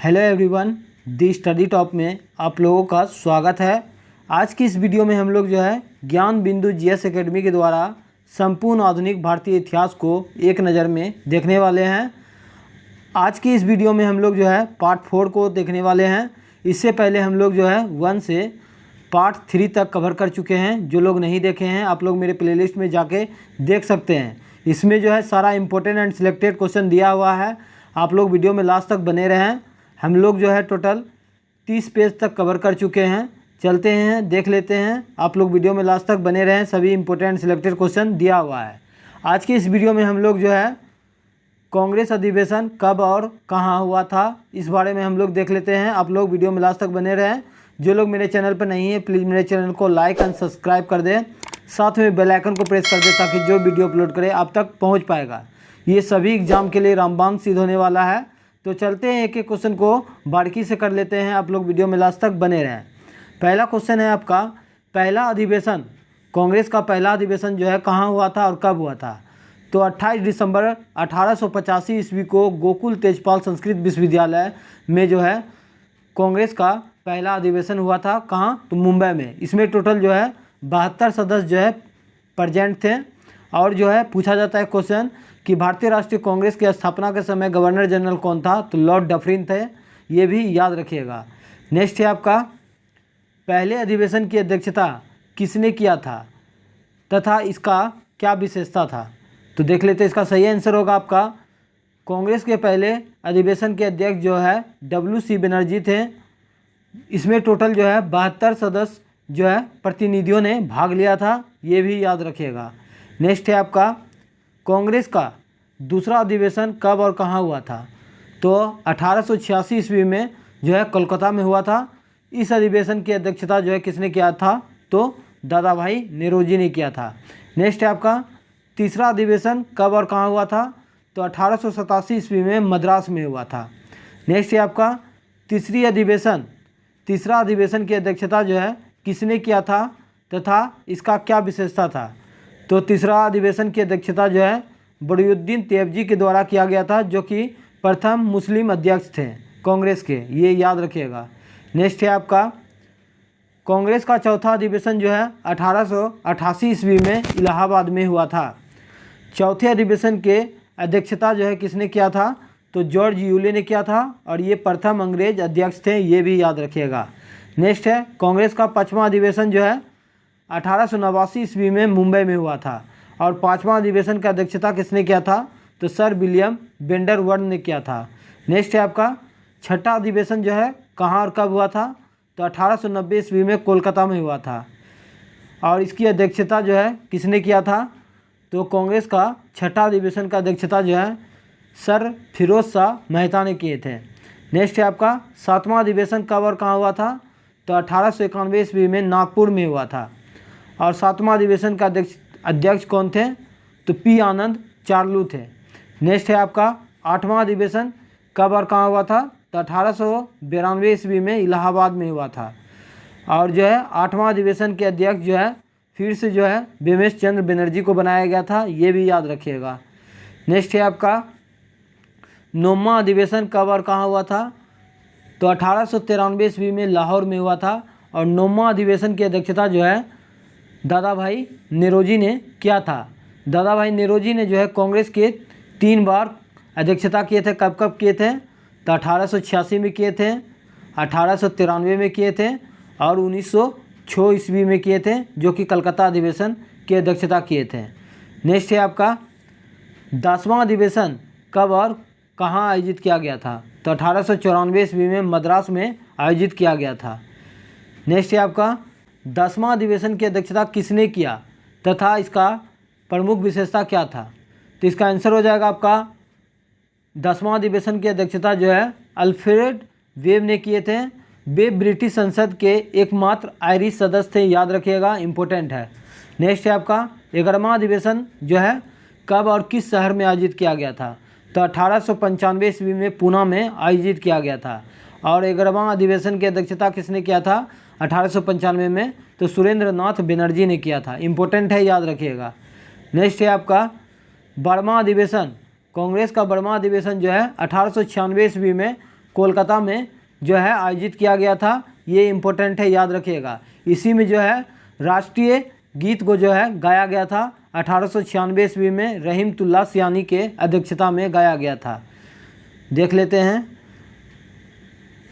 Hello everyone, दी study top में आप लोगों का स्वागत है। आज की इस वीडियो में हम लोग जो है ज्ञान बिंदु जीएस एकेडमी के द्वारा संपूर्ण आधुनिक भारतीय इतिहास को एक नज़र में देखने वाले हैं। आज की इस वीडियो में हम लोग जो है पार्ट 4 को देखने वाले हैं। इससे पहले हम लोग जो है 1 से पार्ट 3 तक कवर कर चुके हैं। जो लोग नहीं देखे हैं आप लोग मेरे प्लेलिस्ट में जाके देख सकते हैं। इसमें जो है सारा इंपॉर्टेंट एंड सिलेक्टेड क्वेश्चन दिया हुआ है। आप लोग वीडियो में लास्ट तक बने रहें। हम लोग जो है टोटल 30 पेज तक कवर कर चुके हैं। चलते हैं, देख लेते हैं। आप लोग वीडियो में लास्ट तक बने रहें। सभी इंपॉर्टेंट सिलेक्टेड क्वेश्चन दिया हुआ है। आज की इस वीडियो में हम लोग जो है कांग्रेस अधिवेशन कब और कहाँ हुआ था, इस बारे में हम लोग देख लेते हैं। आप लोग वीडियो में लास्ट तक बने रहें। जो लोग मेरे चैनल पर नहीं है प्लीज़ मेरे चैनल को लाइक एंड सब्सक्राइब कर दें। साथ में बेल आइकन को प्रेस कर दें ताकि जो वीडियो अपलोड करें आप तक पहुँच पाएगा। ये सभी एग्जाम के लिए रामबाण सिद्ध होने वाला है। तो चलते हैं, एक एक क्वेश्चन को बारीकी से कर लेते हैं। आप लोग वीडियो में लास्ट तक बने रहें। पहला क्वेश्चन है आपका, पहला अधिवेशन, कांग्रेस का पहला अधिवेशन जो है कहाँ हुआ था और कब हुआ था। तो 28 दिसंबर 1885 ईस्वी को गोकुल तेजपाल संस्कृत विश्वविद्यालय में जो है कांग्रेस का पहला अधिवेशन हुआ था। कहाँ? तो मुंबई में। इसमें टोटल जो है 72 सदस्य जो है प्रेजेंट थे। और जो है पूछा जाता है क्वेश्चन कि भारतीय राष्ट्रीय कांग्रेस की स्थापना के समय गवर्नर जनरल कौन था। तो लॉर्ड डफरिन थे। ये भी याद रखिएगा। नेक्स्ट है आपका, पहले अधिवेशन की अध्यक्षता किसने किया था तथा इसका क्या विशेषता था। तो देख लेते हैं। इसका सही आंसर होगा आपका, कांग्रेस के पहले अधिवेशन के अध्यक्ष जो है WC बनर्जी थे। इसमें टोटल जो है 72 सदस्य जो है प्रतिनिधियों ने भाग लिया था। ये भी याद रखिएगा। नेक्स्ट है आपका, कांग्रेस का दूसरा अधिवेशन कब और कहाँ हुआ था। तो 1886 ईस्वी में जो है कोलकाता में हुआ था। इस अधिवेशन की अध्यक्षता जो है किसने किया था। तो दादा भाई नेरोजी ने किया था। नेक्स्ट है आपका, तीसरा अधिवेशन कब और कहाँ हुआ था। तो 1887 ईस्वी में मद्रास में हुआ था। नेक्स्ट है आपका, तीसरा अधिवेशन की अध्यक्षता जो है किसने किया था तथा इसका क्या विशेषता था। तो तीसरा अधिवेशन की अध्यक्षता जो है बड़ुद्दीन तैयबजी के द्वारा किया गया था, जो कि प्रथम मुस्लिम अध्यक्ष थे कांग्रेस के। ये याद रखिएगा। नेक्स्ट है आपका, कांग्रेस का चौथा अधिवेशन जो है 1888 ईस्वी में इलाहाबाद में हुआ था। चौथे अधिवेशन के अध्यक्षता जो है किसने किया था। तो जॉर्ज यूले ने किया था और ये प्रथम अंग्रेज अध्यक्ष थे। ये भी याद रखिएगा। नेक्स्ट है, कांग्रेस का पाँचवा अधिवेशन जो है 1889 ईस्वी में मुंबई में हुआ था। और पाँचवा अधिवेशन का अध्यक्षता किसने किया था। तो सर विलियम वेंडरवर्थ ने किया था। नेक्स्ट है आपका, छठा अधिवेशन जो है कहाँ और कब हुआ था। तो 1890 ईस्वी में कोलकाता में हुआ था। और इसकी अध्यक्षता जो है किसने किया था। तो कांग्रेस का छठा अधिवेशन का अध्यक्षता जो है सर फिरोज शाह मेहता ने किए थे। नेक्स्ट है आपका, सातवां अधिवेशन कब और कहाँ हुआ था। तो 1891 ईस्वी में नागपुर में हुआ था। और सातवां अधिवेशन का अध्यक्ष कौन थे। तो P आनंद चार्लू थे। नेक्स्ट है आपका, आठवां अधिवेशन कब और कहाँ हुआ था। तो 1892 ईस्वी में इलाहाबाद में हुआ था। और जो है आठवां अधिवेशन के अध्यक्ष जो है फिर से जो है बिमेश चंद्र बनर्जी को बनाया गया था। ये भी याद रखिएगा। नेक्स्ट है आपका, नौवां अधिवेशन कब और कहाँ हुआ था। तो 1893 ईस्वी में लाहौर में हुआ था। और नौवां अधिवेशन की अध्यक्षता जो है दादा भाई नेरोजी ने किया था। दादा भाई नेरोजी ने जो है कांग्रेस के 3 बार अध्यक्षता किए थे। कब कब किए थे। तो 1886 में किए थे, 1893 में किए थे और 1906 ईस्वी में किए थे, जो कि कलकत्ता अधिवेशन की अध्यक्षता किए थे। नेक्स्ट है आपका, 10वां अधिवेशन कब और कहाँ आयोजित किया गया था। तो 1894 ईस्वी में मद्रास में आयोजित किया गया था। नेक्स्ट है आपका, 10वां अधिवेशन की अध्यक्षता किसने किया तथा इसका प्रमुख विशेषता क्या था। तो इसका आंसर हो जाएगा आपका, 10वां अधिवेशन की अध्यक्षता जो है अल्फ्रेड वेब ने किए थे। वेब ब्रिटिश संसद के एकमात्र आयरिश सदस्य थे। याद रखिएगा, इंपॉर्टेंट है। नेक्स्ट है आपका, 11वां अधिवेशन जो है कब और किस शहर में आयोजित किया गया था। तो 1895 ईस्वी में पूना में आयोजित किया गया था। और 11वां अधिवेशन की अध्यक्षता किसने किया था 1895 में। तो सुरेंद्र नाथ बनर्जी ने किया था। इंपॉर्टेंट है, याद रखिएगा। नेक्स्ट है आपका, 12वां अधिवेशन, कांग्रेस का 12वां अधिवेशन जो है 1896 ईस्वी में कोलकाता में जो है आयोजित किया गया था। ये इम्पोर्टेंट है, याद रखिएगा। इसी में जो है राष्ट्रीय गीत को जो है गाया गया था 1896 ईस्वी में रहीमतुल्लाह सियानी के अध्यक्षता में गाया गया था। देख लेते हैं।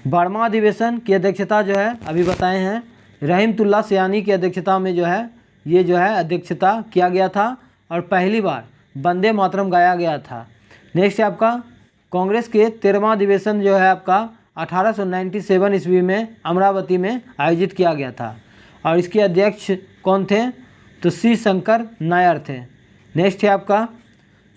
बर्मा अधिवेशन की अध्यक्षता जो है अभी बताए हैं, रहीमतुल्लाह सियानी की अध्यक्षता में जो है ये जो है अध्यक्षता किया गया था और पहली बार वंदे मातरम गाया गया था। नेक्स्ट है आपका कांग्रेस के 13वां अधिवेशन जो है आपका 1897 ईस्वी में अमरावती में आयोजित किया गया था और इसके अध्यक्ष कौन थे? तो सी शंकर नायर थे। नेक्स्ट है आपका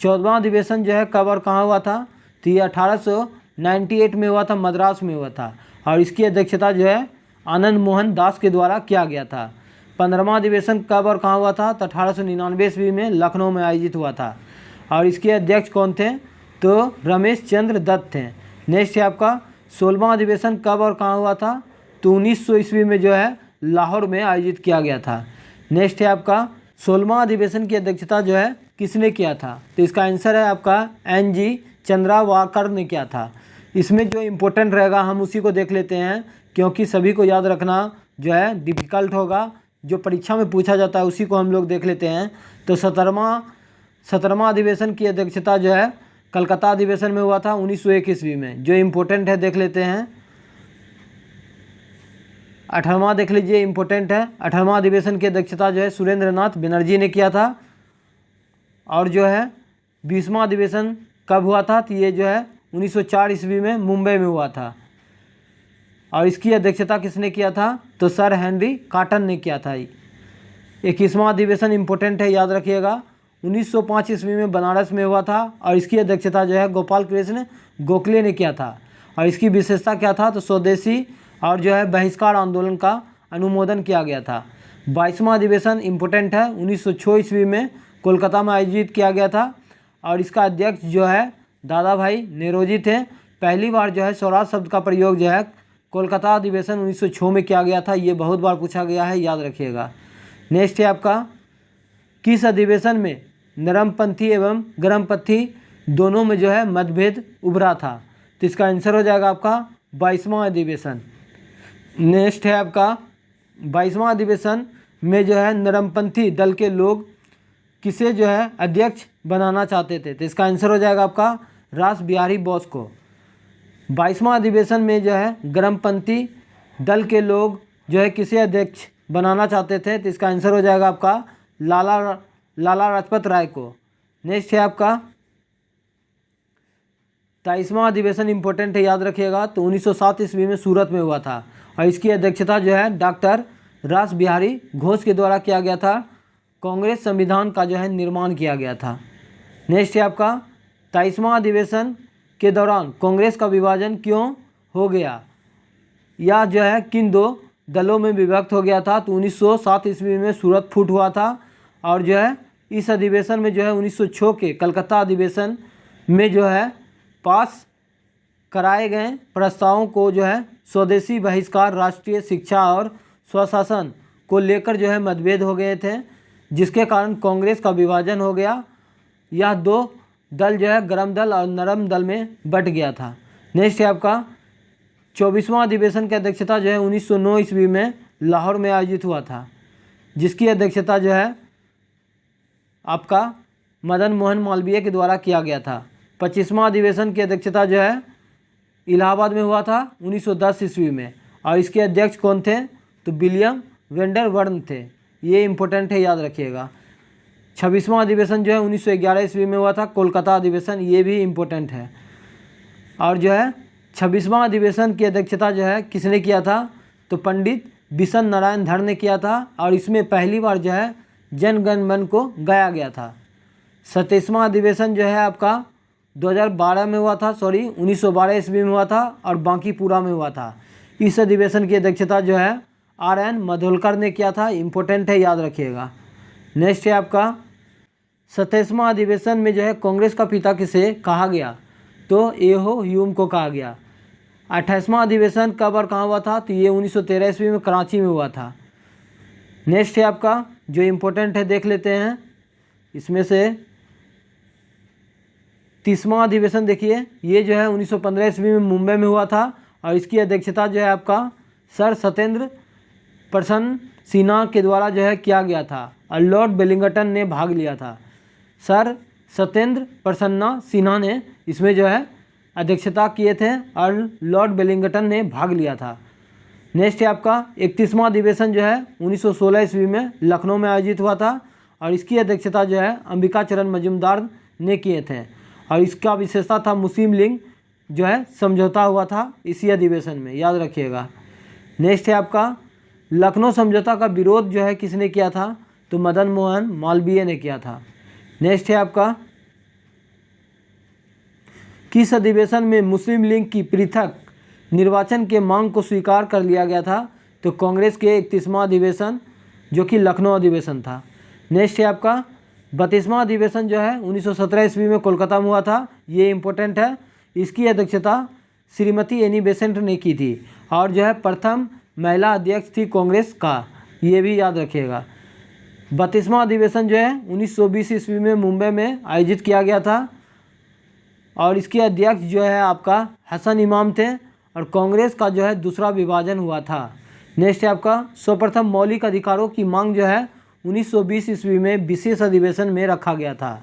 14वां अधिवेशन जो है कब और कहाँ हुआ था? तो ये 1898 में हुआ था, मद्रास में हुआ था और इसकी अध्यक्षता जो है आनंद मोहन दास के द्वारा किया गया था। 15वां अधिवेशन कब और कहाँ हुआ था? तो 1899 ईस्वी में लखनऊ में आयोजित हुआ था और इसके अध्यक्ष कौन थे? तो रमेश चंद्र दत्त थे। नेक्स्ट है आपका 16वां अधिवेशन कब और कहाँ हुआ था? तो 1900 ईस्वी में जो है लाहौर में आयोजित किया गया था। नेक्स्ट है आपका 16वां अधिवेशन की अध्यक्षता जो है किसने किया था? तो इसका आंसर है आपका NG चंद्रावाकर ने किया था। इसमें जो इम्पोर्टेंट रहेगा हम उसी को देख लेते हैं, क्योंकि सभी को याद रखना जो है डिफ़िकल्ट होगा। जो परीक्षा में पूछा जाता है उसी को हम लोग देख लेते हैं। तो 17वां अधिवेशन की अध्यक्षता जो है कलकत्ता अधिवेशन में हुआ था 1901 ईस्वी में। जो इम्पोर्टेंट है देख लेते हैं। 18वां देख लीजिए, इम्पोर्टेंट है। 18वां अधिवेशन की अध्यक्षता जो है सुरेंद्र नाथ बनर्जी ने किया था और जो है 20वां अधिवेशन कब हुआ था? तो ये जो है 1904 ईस्वी में मुंबई में हुआ था और इसकी अध्यक्षता किसने किया था? तो सर हेनरी कॉटन ने किया था। 21वां अधिवेशन इम्पोर्टेंट है, याद रखिएगा। 1905 ईस्वी में बनारस में हुआ था और इसकी अध्यक्षता जो है गोपाल कृष्ण गोखले ने किया था और इसकी विशेषता क्या था? तो स्वदेशी और जो है बहिष्कार आंदोलन का अनुमोदन किया गया था। 22वां अधिवेशन इम्पोर्टेंट है, 1906 ईस्वी में कोलकाता में आयोजित किया गया था और इसका अध्यक्ष जो है दादा भाई नेरोजी थे। पहली बार जो है स्वराज शब्द का प्रयोग जो है कोलकाता अधिवेशन 1906 में किया गया था। ये बहुत बार पूछा गया है, याद रखिएगा। नेक्स्ट है आपका किस अधिवेशन में नरमपंथी एवं गर्मपंथी दोनों में जो है मतभेद उभरा था? तो इसका आंसर हो जाएगा आपका 22वां अधिवेशन। नेक्स्ट है आपका 22वां अधिवेशन में जो है नरमपंथी दल के लोग किसे जो है अध्यक्ष बनाना चाहते थे? तो इसका आंसर हो जाएगा आपका रास बिहारी बोस को। 22वां अधिवेशन में जो है गर्मपंथी दल के लोग जो है किसे अध्यक्ष बनाना चाहते थे? तो इसका आंसर हो जाएगा आपका लाला लाजपत राय को। नेक्स्ट है आपका 23वां अधिवेशन इम्पोर्टेंट है, याद रखिएगा। तो 1907 ईस्वी में सूरत में हुआ था और इसकी अध्यक्षता जो है डॉक्टर रास बिहारी घोष के द्वारा किया गया था। कांग्रेस संविधान का जो है निर्माण किया गया था। नेक्स्ट है आपका 23वां अधिवेशन के दौरान कांग्रेस का विभाजन क्यों हो गया या जो है किन दो दलों में विभक्त हो गया था? तो 1907 ईस्वी में सूरत फूट हुआ था और जो है इस अधिवेशन में जो है 1906 के कलकत्ता अधिवेशन में जो है पास कराए गए प्रस्तावों को जो है स्वदेशी बहिष्कार, राष्ट्रीय शिक्षा और स्वशासन को लेकर जो है मतभेद हो गए थे, जिसके कारण कांग्रेस का विभाजन हो गया। यह दो दल जो है गर्म दल और नरम दल में बंट गया था। नेक्स्ट है आपका 24वां अधिवेशन की अध्यक्षता जो है 1909 ईस्वी में लाहौर में आयोजित हुआ था, जिसकी अध्यक्षता जो है आपका मदन मोहन मालवीय के द्वारा किया गया था। 25वां अधिवेशन की अध्यक्षता जो है इलाहाबाद में हुआ था 1910 ईस्वी में और इसके अध्यक्ष कौन थे? तो विलियम वेंडरवर्न थे। ये इम्पोर्टेंट है, याद रखिएगा। 26वां अधिवेशन जो है 1911 ईस्वी में हुआ था, कोलकाता अधिवेशन। ये भी इम्पोर्टेंट है। और जो है 26वां अधिवेशन की अध्यक्षता जो है किसने किया था? तो पंडित बिशन नारायण धर ने किया था और इसमें पहली बार जो है जन गण मन को गाया गया था। 27वां अधिवेशन जो है आपका 2012 में हुआ था, 1912 ईस्वी में हुआ था और बांकीपुरा में हुआ था। इस अधिवेशन की अध्यक्षता जो है RN मधोलकर ने किया था। इम्पोर्टेंट है, याद रखिएगा। नेक्स्ट है आपका 27वां अधिवेशन में जो है कांग्रेस का पिता किसे कहा गया? तो एहो ह्यूम को कहा गया। 28वां अधिवेशन कब और कहाँ हुआ था? तो ये 1913 ईस्वी में कराची में हुआ था। नेक्स्ट है आपका जो इम्पोर्टेंट है देख लेते हैं। इसमें से 31वां अधिवेशन देखिए, ये जो है 1915 ईस्वी में मुंबई में हुआ था और इसकी अध्यक्षता जो है आपका सर सत्येंद्र प्रसन्न सिन्हा के द्वारा जो है किया गया था और लॉर्ड वेलिंगटन ने भाग लिया था। सर सत्येंद्र प्रसन्न सिन्हा ने इसमें जो है अध्यक्षता किए थे और लॉर्ड वेलिंगटन ने भाग लिया था। नेक्स्ट है आपका 31वां अधिवेशन जो है 1916 ईस्वी में लखनऊ में आयोजित हुआ था और इसकी अध्यक्षता जो है अंबिका चरण मजूमदार ने किए थे और इसका विशेषता था मुस्लिम लीग जो है समझौता हुआ था इसी अधिवेशन में, याद रखिएगा। नेक्स्ट है आपका लखनऊ समझौता का विरोध जो है किसने किया था, तो मदन मोहन मालवीय ने किया था। नेक्स्ट है आपका किस अधिवेशन में मुस्लिम लीग की पृथक निर्वाचन के मांग को स्वीकार कर लिया गया था, तो कांग्रेस के 31वां अधिवेशन जो कि लखनऊ अधिवेशन था। नेक्स्ट है आपका 32वां अधिवेशन जो है 1917 ईस्वी में कोलकाता में हुआ था, ये इम्पोर्टेंट है। इसकी अध्यक्षता श्रीमती एनी बेसेंट ने की थी और जो है प्रथम महिला अध्यक्ष थी कांग्रेस का, ये भी याद रखिएगा। 32वां अधिवेशन जो है 1920 ईस्वी में मुंबई में आयोजित किया गया था और इसके अध्यक्ष जो है आपका हसन इमाम थे और कांग्रेस का जो है दूसरा विभाजन हुआ था। नेक्स्ट है आपका सर्वप्रथम मौलिक अधिकारों की मांग जो है 1920 ईस्वी में विशेष अधिवेशन में रखा गया था।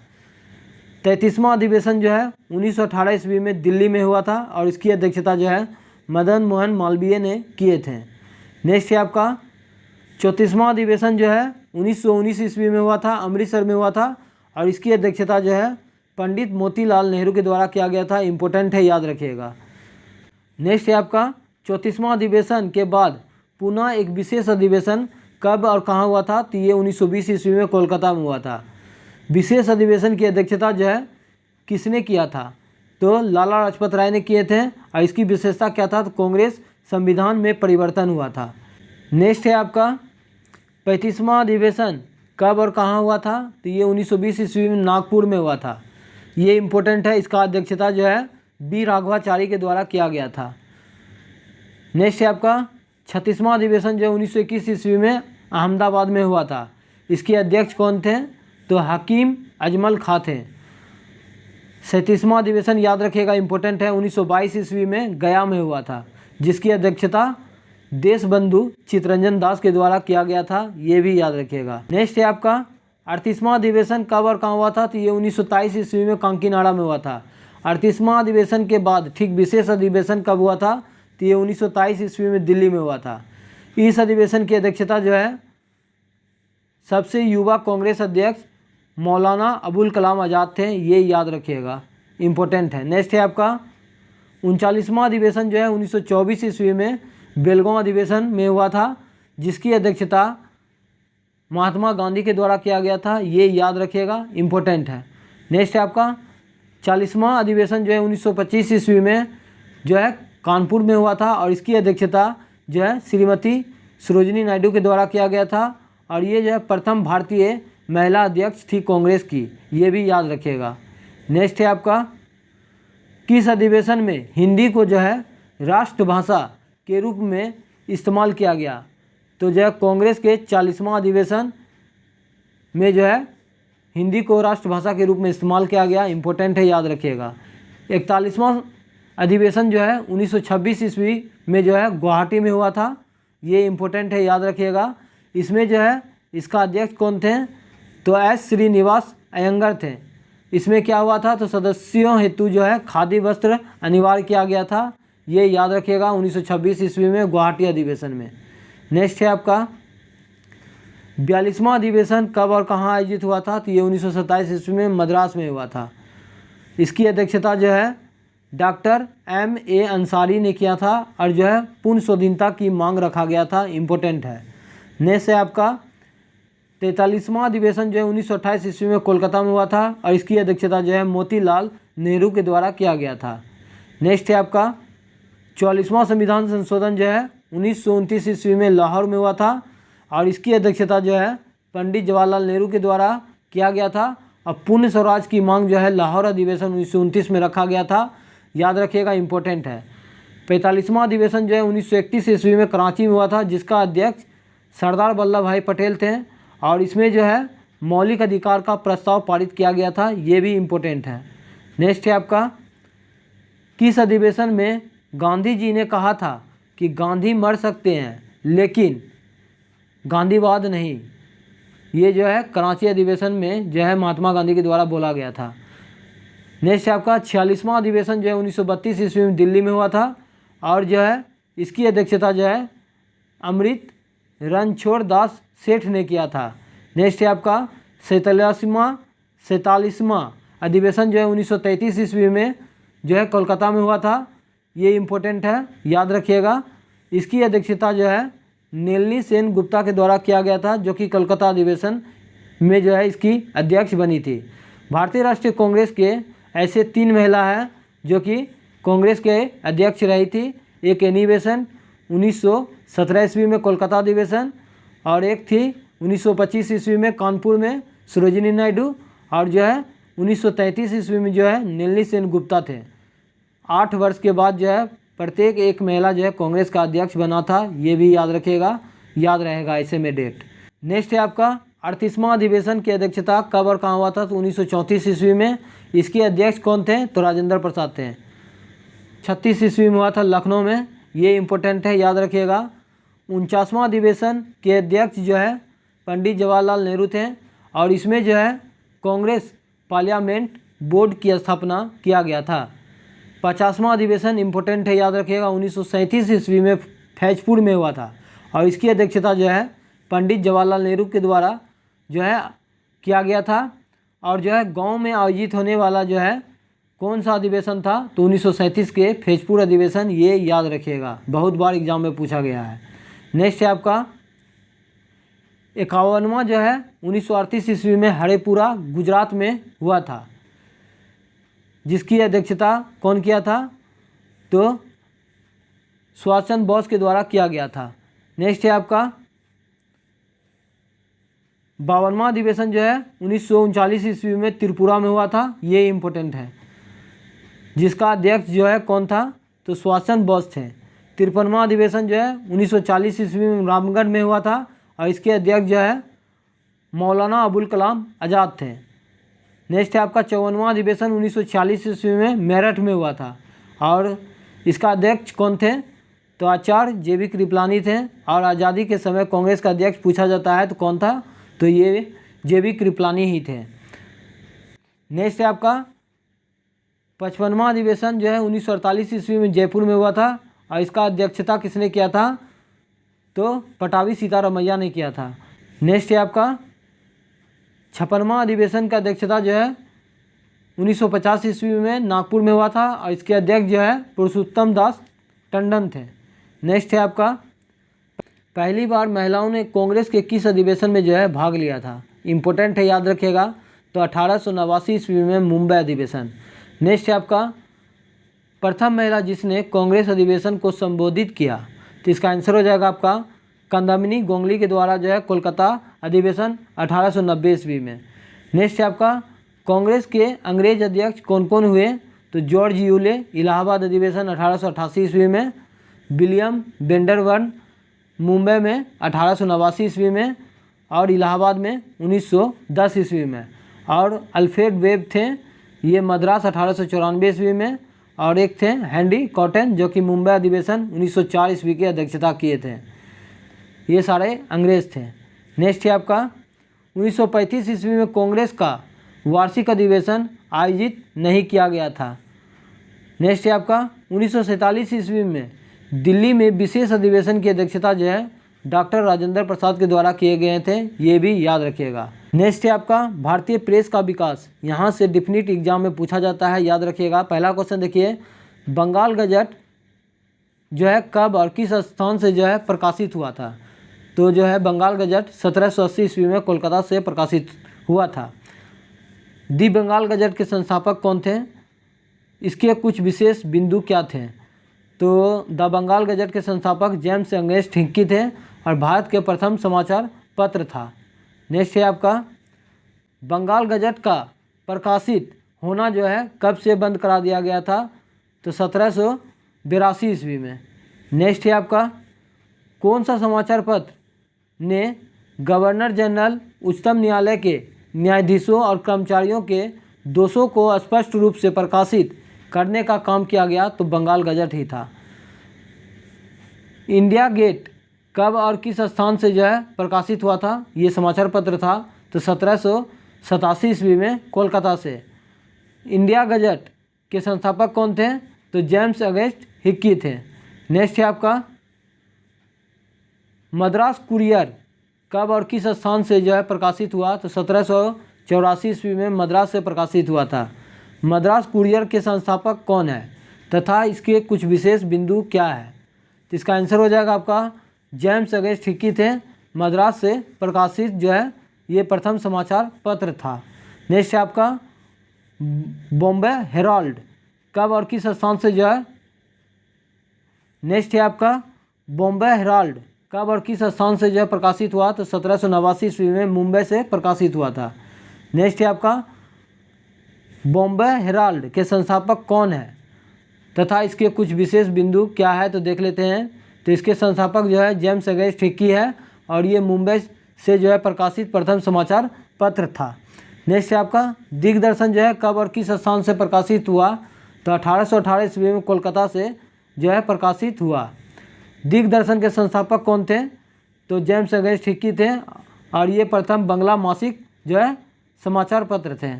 33वां अधिवेशन जो है 1918 ईस्वी में दिल्ली में हुआ था और इसकी अध्यक्षता जो है मदन मोहन मालवीय ने किए थे। नेक्स्ट है आपका 34वां अधिवेशन जो है 1919 ईस्वी में हुआ था, अमृतसर में हुआ था और इसकी अध्यक्षता जो है पंडित मोतीलाल नेहरू के द्वारा किया गया था, इम्पोर्टेंट है, याद रखिएगा। नेक्स्ट है आपका 34वां अधिवेशन के बाद पुनः एक विशेष अधिवेशन कब और कहाँ हुआ था, तो ये 1920 ईस्वी में कोलकाता में हुआ था। विशेष अधिवेशन की अध्यक्षता जो है किसने किया था, तो लाला लाजपत राय ने किए थे और इसकी विशेषता क्या था, तो कांग्रेस संविधान में परिवर्तन हुआ था। नेक्स्ट है आपका 35वां अधिवेशन कब और कहाँ हुआ था, तो ये 1920 ईस्वी में नागपुर में हुआ था, ये इम्पोर्टेंट है। इसका अध्यक्षता जो है बी राघवाचारी के द्वारा किया गया था। नेक्स्ट है आपका 36वां अधिवेशन जो 1921 ईस्वी में अहमदाबाद में हुआ था, इसके अध्यक्ष कौन थे, तो हकीम अजमल खां थे। 37वां अधिवेशन याद रखिएगा, इम्पोर्टेंट है, 1922 ईस्वी में गया में हुआ था, जिसकी अध्यक्षता देशबंधु चित्तरंजन दास के द्वारा किया गया था, ये भी याद रखिएगा। नेक्स्ट है आपका 38वां अधिवेशन कब और कहाँ हुआ था, तो ये 1923 ईस्वी में कांकीनाड़ा में हुआ था। 38वां अधिवेशन के बाद ठीक विशेष अधिवेशन कब हुआ था, तो ये 1923 ईस्वी में दिल्ली में हुआ था। इस अधिवेशन की अध्यक्षता जो है सबसे युवा कांग्रेस अध्यक्ष मौलाना अबुल कलाम आज़ाद थे, ये याद रखिएगा, इम्पोर्टेंट है। नेक्स्ट है आपका 39वां अधिवेशन जो है 1924 ईस्वी में बेलगांव अधिवेशन में हुआ था, जिसकी अध्यक्षता महात्मा गांधी के द्वारा किया गया था, ये याद रखिएगा, इम्पोर्टेंट है। नेक्स्ट है आपका 40वां अधिवेशन जो है 1925 ईस्वी में जो है कानपुर में हुआ था और इसकी अध्यक्षता जो है श्रीमती सरोजिनी नायडू के द्वारा किया गया था और ये जो है प्रथम भारतीय महिला अध्यक्ष थी कांग्रेस की, ये भी याद रखिएगा। नेक्स्ट है आपका किस अधिवेशन में हिंदी को जो है राष्ट्रभाषा के रूप में इस्तेमाल किया गया, तो जो है कांग्रेस के 40वां अधिवेशन में जो है हिंदी को राष्ट्रभाषा के रूप में इस्तेमाल किया गया, इम्पोर्टेंट है, याद रखिएगा। 41वां अधिवेशन जो है 1926 ईस्वी में जो है गुवाहाटी में हुआ था, ये इम्पोर्टेंट है, याद रखिएगा। इसमें जो है इसका अध्यक्ष कौन थे, तो एस श्रीनिवास अयंगर थे। इसमें क्या हुआ था, तो सदस्यों हेतु जो है खादी वस्त्र अनिवार्य किया गया था, ये याद रखिएगा 1926 ईस्वी में गुवाहाटी अधिवेशन में। नेक्स्ट है आपका 42वां अधिवेशन कब और कहाँ आयोजित हुआ था, तो ये 1927 ईस्वी में मद्रास में हुआ था। इसकी अध्यक्षता जो है डॉक्टर M.A. अंसारी ने किया था और जो है पूर्ण स्वाधीनता की मांग रखा गया था, इम्पोर्टेंट है। नेक्स्ट है आपका 43वां अधिवेशन जो है 1928 ईस्वी में कोलकाता में हुआ था और इसकी अध्यक्षता जो है मोतीलाल नेहरू के द्वारा किया गया था। नेक्स्ट है आपका 44वां संविधान संशोधन जो है 1929 ईस्वी में लाहौर में हुआ था और इसकी अध्यक्षता जो है पंडित जवाहरलाल नेहरू के द्वारा किया गया था और पूर्ण स्वराज की मांग जो है लाहौर अधिवेशन 1929 में रखा गया था, याद रखिएगा, इम्पोर्टेंट है। 45वां अधिवेशन जो है 1931 ईस्वी में कराची में हुआ था, जिसका अध्यक्ष सरदार वल्लभ भाई पटेल थे और इसमें जो है मौलिक अधिकार का प्रस्ताव पारित किया गया था, ये भी इम्पोर्टेंट है। नेक्स्ट है आपका, किस अधिवेशन में गांधी जी ने कहा था कि गांधी मर सकते हैं लेकिन गांधीवाद नहीं। ये जो है कराची अधिवेशन में जो है महात्मा गांधी के द्वारा बोला गया था। नेक्स्ट है आपका 46वां अधिवेशन जो है 1932 ईस्वी में दिल्ली में हुआ था और जो है इसकी अध्यक्षता जो है अमृत रणछोड़ दास सेठ ने किया था। नेक्स्ट है आपका 47वां अधिवेशन जो है 1933 ईस्वी में जो है कोलकाता में हुआ था। ये इम्पोर्टेंट है, याद रखिएगा। इसकी अध्यक्षता जो है नेल्ली सेन गुप्ता के द्वारा किया गया था, जो कि कोलकाता अधिवेशन में जो है इसकी अध्यक्ष बनी थी। भारतीय राष्ट्रीय कांग्रेस के ऐसे 3 महिला हैं जो कि कांग्रेस के अध्यक्ष रही थी। एक एनी बेसेंट 1917 ईस्वी में कोलकाता अधिवेशन, और एक थी 1925 ईस्वी में कानपुर में सरोजिनी नायडू, और जो है 1933 ईस्वी में जो है नेल्ली सेन गुप्ता थे। 8 वर्ष के बाद जो है प्रत्येक एक महिला जो है कांग्रेस का अध्यक्ष बना था। ये भी याद रखिएगा, याद रहेगा ऐसे में डेट। नेक्स्ट है आपका 38वां अधिवेशन की अध्यक्षता कब और कहाँ हुआ था, तो 1934 ईस्वी में। इसके अध्यक्ष कौन थे, तो राजेंद्र प्रसाद थे। 36 ईस्वी में हुआ था लखनऊ में, ये इम्पोर्टेंट है, याद रखिएगा। 49वां अधिवेशन के अध्यक्ष जो है पंडित जवाहरलाल नेहरू थे, और इसमें जो है कांग्रेस पार्लियामेंट बोर्ड की स्थापना किया गया था। 50वां अधिवेशन इम्पोर्टेंट है, याद रखिएगा, 1937 ईस्वी में फैजपुर में हुआ था, और इसकी अध्यक्षता जो है पंडित जवाहरलाल नेहरू के द्वारा जो है किया गया था। और जो है गांव में आयोजित होने वाला जो है कौन सा अधिवेशन था, तो 1937 के फैजपुर अधिवेशन, ये याद रखिएगा, बहुत बार एग्जाम में पूछा गया है। नेक्स्ट है आपका 51वां जो है 1938 ईस्वी में हरेपुरा गुजरात में हुआ था, जिसकी अध्यक्षता कौन किया था, तो सुभाष चंद्र बोस के द्वारा किया गया था। नेक्स्ट है आपका 52वां अधिवेशन जो है 1939 ईस्वी में त्रिपुरा में हुआ था, ये इम्पोर्टेंट है, जिसका अध्यक्ष जो है कौन था, तो सुभाष चंद्र बोस थे। 53वां अधिवेशन जो है 1940 ईस्वी में रामगढ़ में हुआ था, और इसके अध्यक्ष जो है मौलाना अबुल कलाम आज़ाद थे। नेक्स्ट है आपका 54वां अधिवेशन 1946 ईस्वी में मेरठ में हुआ था, और इसका अध्यक्ष कौन थे, तो आचार्य JB कृपलानी थे। और आज़ादी के समय कांग्रेस का अध्यक्ष पूछा जाता है तो कौन था, तो ये JB कृपलानी ही थे। नेक्स्ट है आपका 55वां अधिवेशन जो है 1948 ईस्वी में जयपुर में हुआ था, और इसका अध्यक्षता किसने किया था, तो पटाभी सीतारमैया ने किया था। नेक्स्ट है आपका 56वां अधिवेशन का अध्यक्षता जो है 1950 ईस्वी में नागपुर में हुआ था, और इसके अध्यक्ष जो है पुरुषोत्तम दास टंडन थे। नेक्स्ट है आपका पहली बार महिलाओं ने कांग्रेस के किस अधिवेशन में जो है भाग लिया था, इम्पोर्टेंट है, याद रखिएगा, तो 1889 ईस्वी में मुंबई अधिवेशन। नेक्स्ट है आपका प्रथम महिला जिसने कांग्रेस अधिवेशन को संबोधित किया, तो इसका आंसर हो जाएगा आपका कंदामिनी गोंगली के द्वारा जो है कोलकाता अधिवेशन 1890 ईस्वी में। नेक्स्ट है आपका कांग्रेस के अंग्रेज अध्यक्ष कौन कौन हुए, तो जॉर्ज यूले इलाहाबाद अधिवेशन 1888 ईस्वी में, विलियम वेंडरबर्न मुंबई में 1889 ईस्वी में, और इलाहाबाद में 1910 ईस्वी में, और अल्फ्रेड वेब थे, ये मद्रास 1894 ईस्वी में, और एक थे हेनरी कॉटन जो कि मुंबई अधिवेशन 1904 ईस्वी की अध्यक्षता किए थे। ये सारे अंग्रेज थे। नेक्स्ट है आपका 1935 ईस्वी में कांग्रेस का वार्षिक अधिवेशन आयोजित नहीं किया गया था। नेक्स्ट है आपका 1947 ईस्वी में दिल्ली में विशेष अधिवेशन की अध्यक्षता जो है डॉक्टर राजेंद्र प्रसाद के द्वारा किए गए थे, ये भी याद रखिएगा। नेक्स्ट है आपका भारतीय प्रेस का विकास, यहाँ से डेफिनेट एग्जाम में पूछा जाता है, याद रखिएगा। पहला क्वेश्चन देखिए, बंगाल गजट जो है कब और किस स्थान से जो है प्रकाशित हुआ था, तो जो है बंगाल गजट 1780 ईस्वी में कोलकाता से प्रकाशित हुआ था। दी बंगाल गजट के संस्थापक कौन थे, इसके कुछ विशेष बिंदु क्या थे, तो द बंगाल गजट के संस्थापक जेम्स अंगेस्ट हिंकी थे, और भारत के प्रथम समाचार पत्र था। नेक्स्ट है आपका बंगाल गजट का प्रकाशित होना जो है कब से बंद करा दिया गया था, तो 1782 ईस्वी में। नेक्स्ट है आपका कौन सा समाचार पत्र ने गवर्नर जनरल उच्चतम न्यायालय के न्यायाधीशों और कर्मचारियों के दोषों को स्पष्ट रूप से प्रकाशित करने का काम किया गया तो बंगाल गजट ही था। इंडिया गेट कब और किस स्थान से जो है प्रकाशित हुआ था? ये समाचार पत्र था तो 1787 ईस्वी में कोलकाता से। इंडिया गजट के संस्थापक कौन थे? तो जेम्स अगस्ट हिक्की थे। नेक्स्ट है आपका मद्रास कुरियर कब और किस स्थान से जो है प्रकाशित हुआ? तो 1784 ईस्वी में मद्रास से प्रकाशित हुआ था। मद्रास कुरियर के संस्थापक कौन है तथा इसके कुछ विशेष बिंदु क्या है? तो इसका आंसर हो जाएगा आपका जेम्स अगस्ट हिक्की थे। मद्रास से प्रकाशित जो है ये प्रथम समाचार पत्र था। नेक्स्ट है आपका बॉम्बे हेराल्ड कब और किस स्थान से जो है? नेक्स्ट है आपका बॉम्बे हेराल्ड कब और किस स्थान से जो है प्रकाशित हुआ? तो 1789 ईस्वी में मुंबई से प्रकाशित हुआ था। नेक्स्ट है आपका बॉम्बे हेराल्ड के संस्थापक कौन है तथा इसके कुछ विशेष बिंदु क्या है? तो देख लेते हैं। तो इसके संस्थापक जो है जेम्स अगस्ट हिक्की है और ये मुंबई से जो है प्रकाशित प्रथम समाचार पत्र था। नेक्स्ट है आपका दिग्दर्शन जो है कब और किस स्थान से प्रकाशित हुआ? तो 1818 ईस्वी में कोलकाता से जो है प्रकाशित हुआ। दिग्दर्शन के संस्थापक कौन थे? तो जेम्स अगस्ट हिक्की थे और ये प्रथम बंगला मासिक जो है समाचार पत्र थे।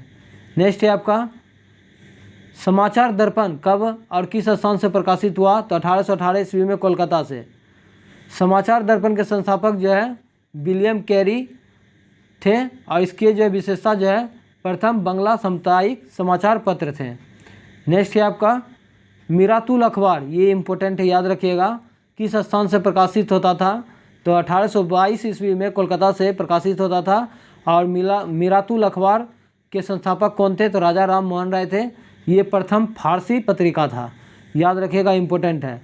नेक्स्ट है आपका समाचार दर्पण कब और किस स्थान से प्रकाशित हुआ? तो 1818 ईस्वी में कोलकाता से। समाचार दर्पण के संस्थापक जो है विलियम कैरी थे और इसके जो विशेषता जो है प्रथम बंगला साप्ताहिक समाचार पत्र थे। नेक्स्ट है आपका मिरातुल अखबार, ये इम्पोर्टेंट है, याद रखिएगा। किस स्थान से प्रकाशित होता था? तो 1822 ईस्वी में कोलकाता से प्रकाशित होता था और मिरातुल अखबार के संस्थापक कौन थे? तो राजा राम मोहन राय थे। ये प्रथम फारसी पत्रिका था, याद रखिएगा, इम्पोर्टेंट है।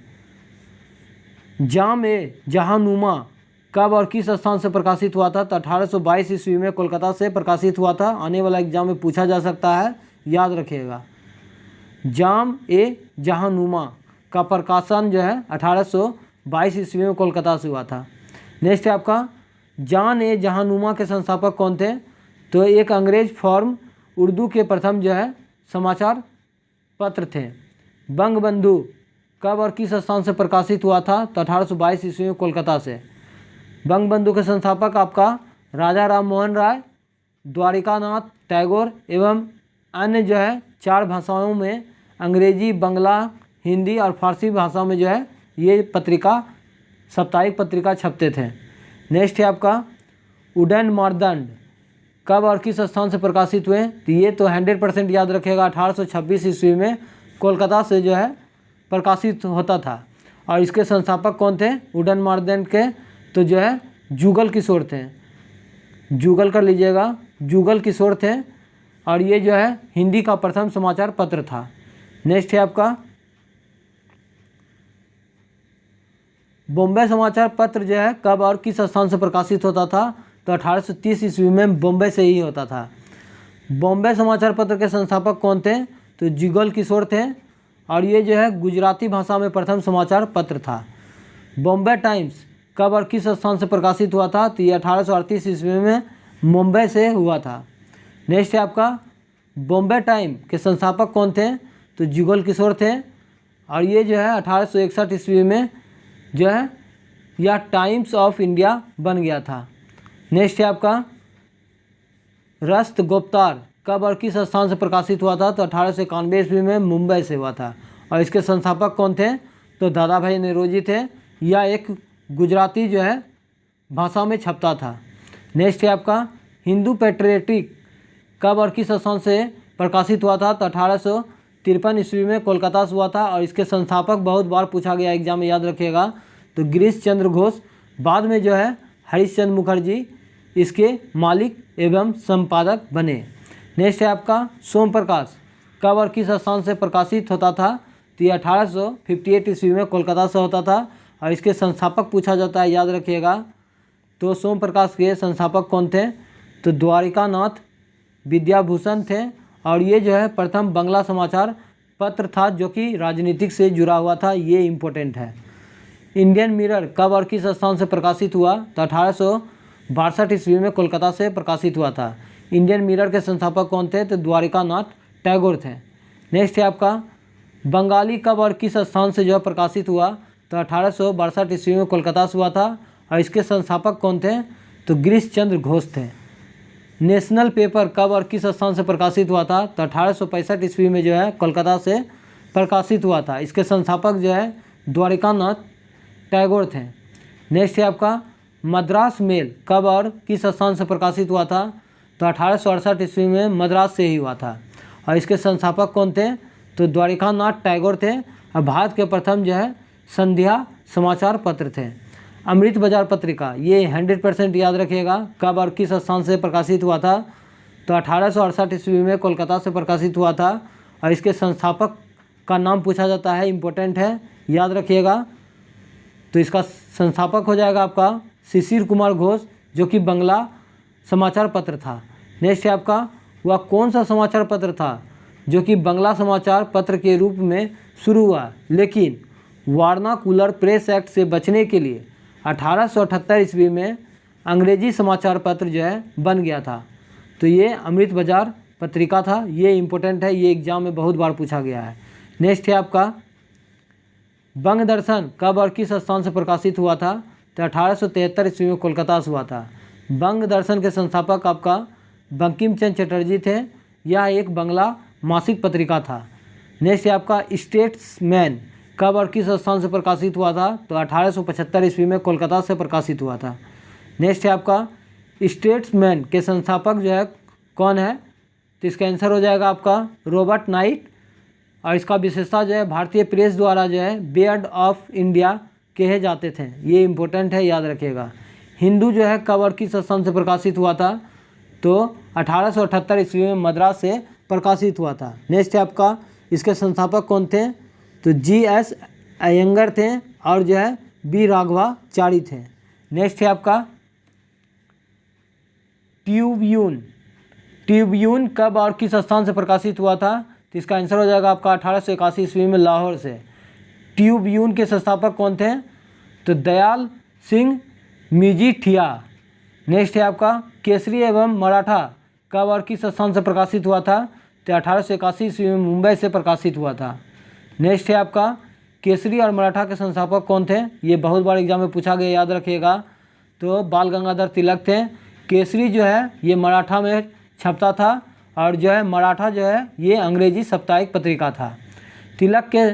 जाम ए जहानुमा कब और किस स्थान से प्रकाशित हुआ था? तो 1822 ईस्वी में कोलकाता से प्रकाशित हुआ था। आने वाला एग्जाम में पूछा जा सकता है, याद रखिएगा। जाम ए जहानुमा का प्रकाशन जो है 1822 ईस्वी में कोलकाता से हुआ था। नेक्स्ट है आपका जान ए जहानुमा के संस्थापक कौन थे? तो एक अंग्रेज फॉर्म उर्दू के प्रथम जो है समाचार पत्र थे। बंगबंधु कब और किस स्थान से प्रकाशित हुआ था? तो 1822 ईस्वी में कोलकाता से। बंगबंधु के संस्थापक आपका राजा राम मोहन राय, द्वारिकानाथ टैगोर एवं अन्य जो है 4 भाषाओं में अंग्रेजी, बंगला, हिंदी और फारसी भाषा में जो है ये पत्रिका साप्ताहिक पत्रिका छपते थे। नेक्स्ट है आपका उड़न मारदंड कब और किस स्थान से प्रकाशित हुए? तो ये तो 100% याद रखेगा, 1826 ईस्वी में कोलकाता से जो है प्रकाशित होता था। और इसके संस्थापक कौन थे उड़न मारदंड के? तो जो है जुगल किशोर थे। जुगल कर लीजिएगा, जुगल किशोर थे और ये जो है हिंदी का प्रथम समाचार पत्र था। नेक्स्ट है आपका बॉम्बे समाचार पत्र जो है कब और किस स्थान से प्रकाशित होता था? तो 1830 ईस्वी में बॉम्बे से ही होता था। बॉम्बे समाचार पत्र के संस्थापक कौन थे? तो जुगल किशोर थे और ये जो है गुजराती भाषा में प्रथम समाचार पत्र था। बॉम्बे टाइम्स कब और किस स्थान से प्रकाशित हुआ था? तो ये 1838 ईस्वी में मुंबई से हुआ था। नेक्स्ट है आपका बॉम्बे टाइम के संस्थापक कौन थे? तो जुगल किशोर थे और ये जो है 1861 ईस्वी में जो है यह टाइम्स ऑफ इंडिया बन गया था। नेक्स्ट है आपका रस्त गुप्तार कब और किस स्थान से प्रकाशित हुआ था? तो 1891 ईस्वी में मुंबई से हुआ था और इसके संस्थापक कौन थे? तो दादा भाई नौरोजी थे। यह एक गुजराती जो है भाषा में छपता था। नेक्स्ट है आपका हिंदू पेट्रियटिक कब और किस स्थान से प्रकाशित हुआ था? तो 1853 ईस्वी में कोलकाता से हुआ था और इसके संस्थापक बहुत बार पूछा गया एग्जाम में, याद रखिएगा। तो गिरीश चंद्र घोष, बाद में जो है हरीश चंद्र मुखर्जी इसके मालिक एवं संपादक बने। नेक्स्ट है आपका सोम प्रकाश कब और किस स्थान से प्रकाशित होता था? तो ये 1858 ईस्वी में कोलकाता से होता था और इसके संस्थापक पूछा जाता है, याद रखिएगा। तो सोम प्रकाश के संस्थापक कौन थे? तो द्वारिकानाथ विद्याभूषण थे और ये जो है प्रथम बंगला समाचार पत्र था जो कि राजनीतिक से जुड़ा हुआ था, ये इम्पोर्टेंट है। इंडियन मिरर कब और किस स्थान से प्रकाशित हुआ? तो 1862 ईस्वी में कोलकाता से प्रकाशित हुआ था। इंडियन मिरर के संस्थापक कौन थे? तो द्वारिका नाथ टैगोर थे। नेक्स्ट है आपका बंगाली कब और किस स्थान से जो है प्रकाशित हुआ? तो 1862 ईस्वी में कोलकाता से हुआ था और इसके संस्थापक कौन थे? तो गिरीश चंद्र घोष थे। नेशनल पेपर कब और किस स्थान से प्रकाशित हुआ था? तो 1865 ईस्वी में जो है कोलकाता से प्रकाशित हुआ था। इसके संस्थापक जो है द्वारिका नाथ टैगोर थे। नेक्स्ट है आपका मद्रास मेल कब और किस स्थान से प्रकाशित हुआ था? तो 1868 ईस्वी में मद्रास से ही हुआ था और इसके संस्थापक कौन थे? तो द्वारिका नाथ टैगोर थे और भारत के प्रथम जो है संध्या समाचार पत्र थे। अमृत बाजार पत्रिका ये 100% याद रखिएगा कब और किस स्थान से प्रकाशित हुआ था? तो 1868 ईस्वी में कोलकाता से प्रकाशित हुआ था और इसके संस्थापक का नाम पूछा जाता है, इम्पोर्टेंट है, याद रखिएगा। तो इसका संस्थापक हो जाएगा आपका शिशिर कुमार घोष, जो कि बंगला समाचार पत्र था। नेक्स्ट है आपका वह कौन सा समाचार पत्र था जो कि बंगला समाचार पत्र के रूप में शुरू हुआ, लेकिन वार्नाकुलर प्रेस एक्ट से बचने के लिए 1878 ईस्वी में अंग्रेजी समाचार पत्र जो है बन गया था? तो ये अमृत बाजार पत्रिका था। ये इम्पोर्टेंट है, ये एग्जाम में बहुत बार पूछा गया है। नेक्स्ट है आपका बंग दर्शन कब और किस स्थान से प्रकाशित हुआ था? तो 1873 ईस्वी में कोलकाता से हुआ था। बंग दर्शन के संस्थापक आपका बंकिम चंद्र चटर्जी थे। यह एक बंगला मासिक पत्रिका था। नेक्स्ट है आपका स्टेट्समैन कब और किस स्थान से प्रकाशित हुआ था? तो 1875 ईस्वी में कोलकाता से प्रकाशित हुआ था। नेक्स्ट है आपका स्टेट्समैन के संस्थापक जो है कौन है? तो इसका आंसर हो जाएगा आपका रॉबर्ट नाइट और इसका विशेषता जो है भारतीय प्रेस द्वारा जो है बेयर्ड ऑफ इंडिया कहे जाते थे। ये इम्पोर्टेंट है, याद रखिएगा। हिंदू जो है कब और किस स्थान से प्रकाशित हुआ था? तो 1878 ईस्वी में मद्रास से प्रकाशित हुआ था। नेक्स्ट है आपका इसके संस्थापक कौन थे? तो GS अयंगर थे और जो है B राघवाचारी थे। नेक्स्ट है आपका ट्यूब्यून कब और किस स्थान से प्रकाशित हुआ था? तो इसका आंसर हो जाएगा आपका 1881 ईस्वी में लाहौर से। ट्यूब्यून के संस्थापक कौन थे? तो दयाल सिंह मजीठिया। नेक्स्ट है आपका केसरी एवं मराठा कब और किस स्थान से प्रकाशित हुआ था? तो 1881 ईस्वी में मुंबई से प्रकाशित हुआ था। नेक्स्ट है आपका केसरी और मराठा के संस्थापक कौन थे? ये बहुत बार एग्जाम में पूछा गया, याद रखिएगा। तो बाल गंगाधर तिलक थे। केसरी जो है ये मराठा में छपता था और जो है मराठा जो है ये अंग्रेजी साप्ताहिक पत्रिका था। तिलक के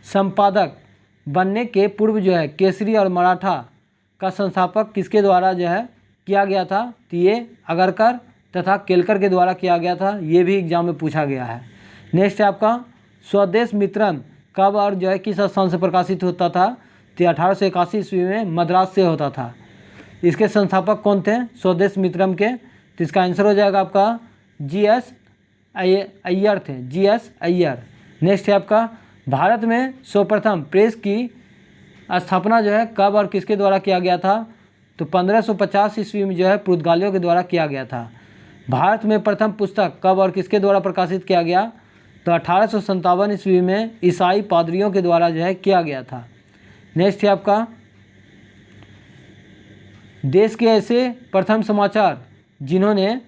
संपादक बनने के पूर्व जो है केसरी और मराठा का संस्थापक किसके द्वारा जो है किया गया था? तो ये अगरकर तथा केलकर के द्वारा किया गया था। ये भी एग्जाम में पूछा गया है। नेक्स्ट है आपका स्वदेश मित्रम कब और जो है किस स्थान से प्रकाशित होता था? तो 1881 ईस्वी में मद्रास से होता था। इसके संस्थापक कौन थे स्वदेश मित्रम के? तो इसका आंसर हो जाएगा आपका GS अय्यर थे, GS अय्यर। नेक्स्ट है आपका भारत में सर्वप्रथम प्रेस की स्थापना जो है कब और किसके द्वारा किया गया था? तो 1550 ईस्वी में जो है पुर्तगालियों के द्वारा किया गया था। भारत में प्रथम पुस्तक कब और किसके द्वारा प्रकाशित किया गया? तो 1857 ईस्वी में ईसाई पादरियों के द्वारा जो है किया गया था। नेक्स्ट है आपका देश के ऐसे प्रथम समाचार जिन्होंने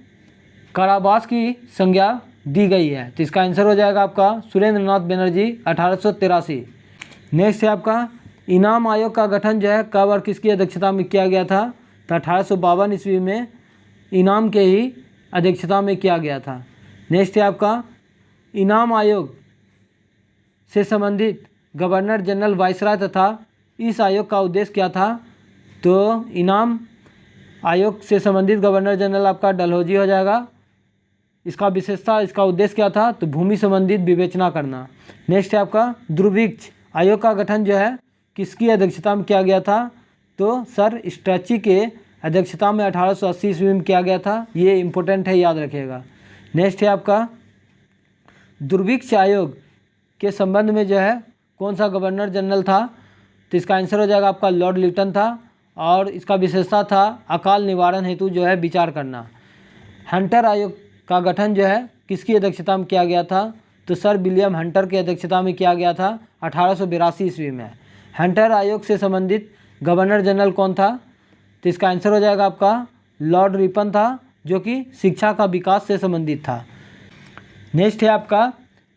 कारावास की संज्ञा दी गई है। तो इसका आंसर हो जाएगा आपका सुरेंद्र नाथ बनर्जी 1883। नेक्स्ट है आपका इनाम आयोग का गठन जो है कब और किसकी अध्यक्षता में किया गया था? तो 1852 ईस्वी में इनाम के ही अध्यक्षता में किया गया था। नेक्स्ट है आपका इनाम आयोग से संबंधित गवर्नर जनरल वाइसराय तथा इस आयोग का उद्देश्य क्या था? तो इनाम आयोग से संबंधित गवर्नर जनरल आपका डलहौजी हो जाएगा। इसका विशेषता, इसका उद्देश्य क्या था? तो भूमि संबंधित विवेचना करना। नेक्स्ट है आपका दुर्भिक्ष आयोग का गठन जो है किसकी अध्यक्षता में किया गया था? तो सर स्ट्रैची के अध्यक्षता में 1880 ईस्वी में किया गया था। ये इम्पोर्टेंट है, याद रखिएगा। नेक्स्ट है आपका दुर्भिक्ष आयोग के संबंध में जो है कौन सा गवर्नर जनरल था? तो इसका आंसर हो जाएगा आपका लॉर्ड लिटन था और इसका विशेषता था अकाल निवारण हेतु जो है विचार करना। हंटर आयोग का गठन जो है किसकी अध्यक्षता में किया गया था? तो सर विलियम हंटर की अध्यक्षता में किया गया था 1882 ईस्वी में। हंटर आयोग से संबंधित गवर्नर जनरल कौन था? तो इसका आंसर हो जाएगा आपका लॉर्ड रिपन था जो कि शिक्षा का विकास से संबंधित था। नेक्स्ट है आपका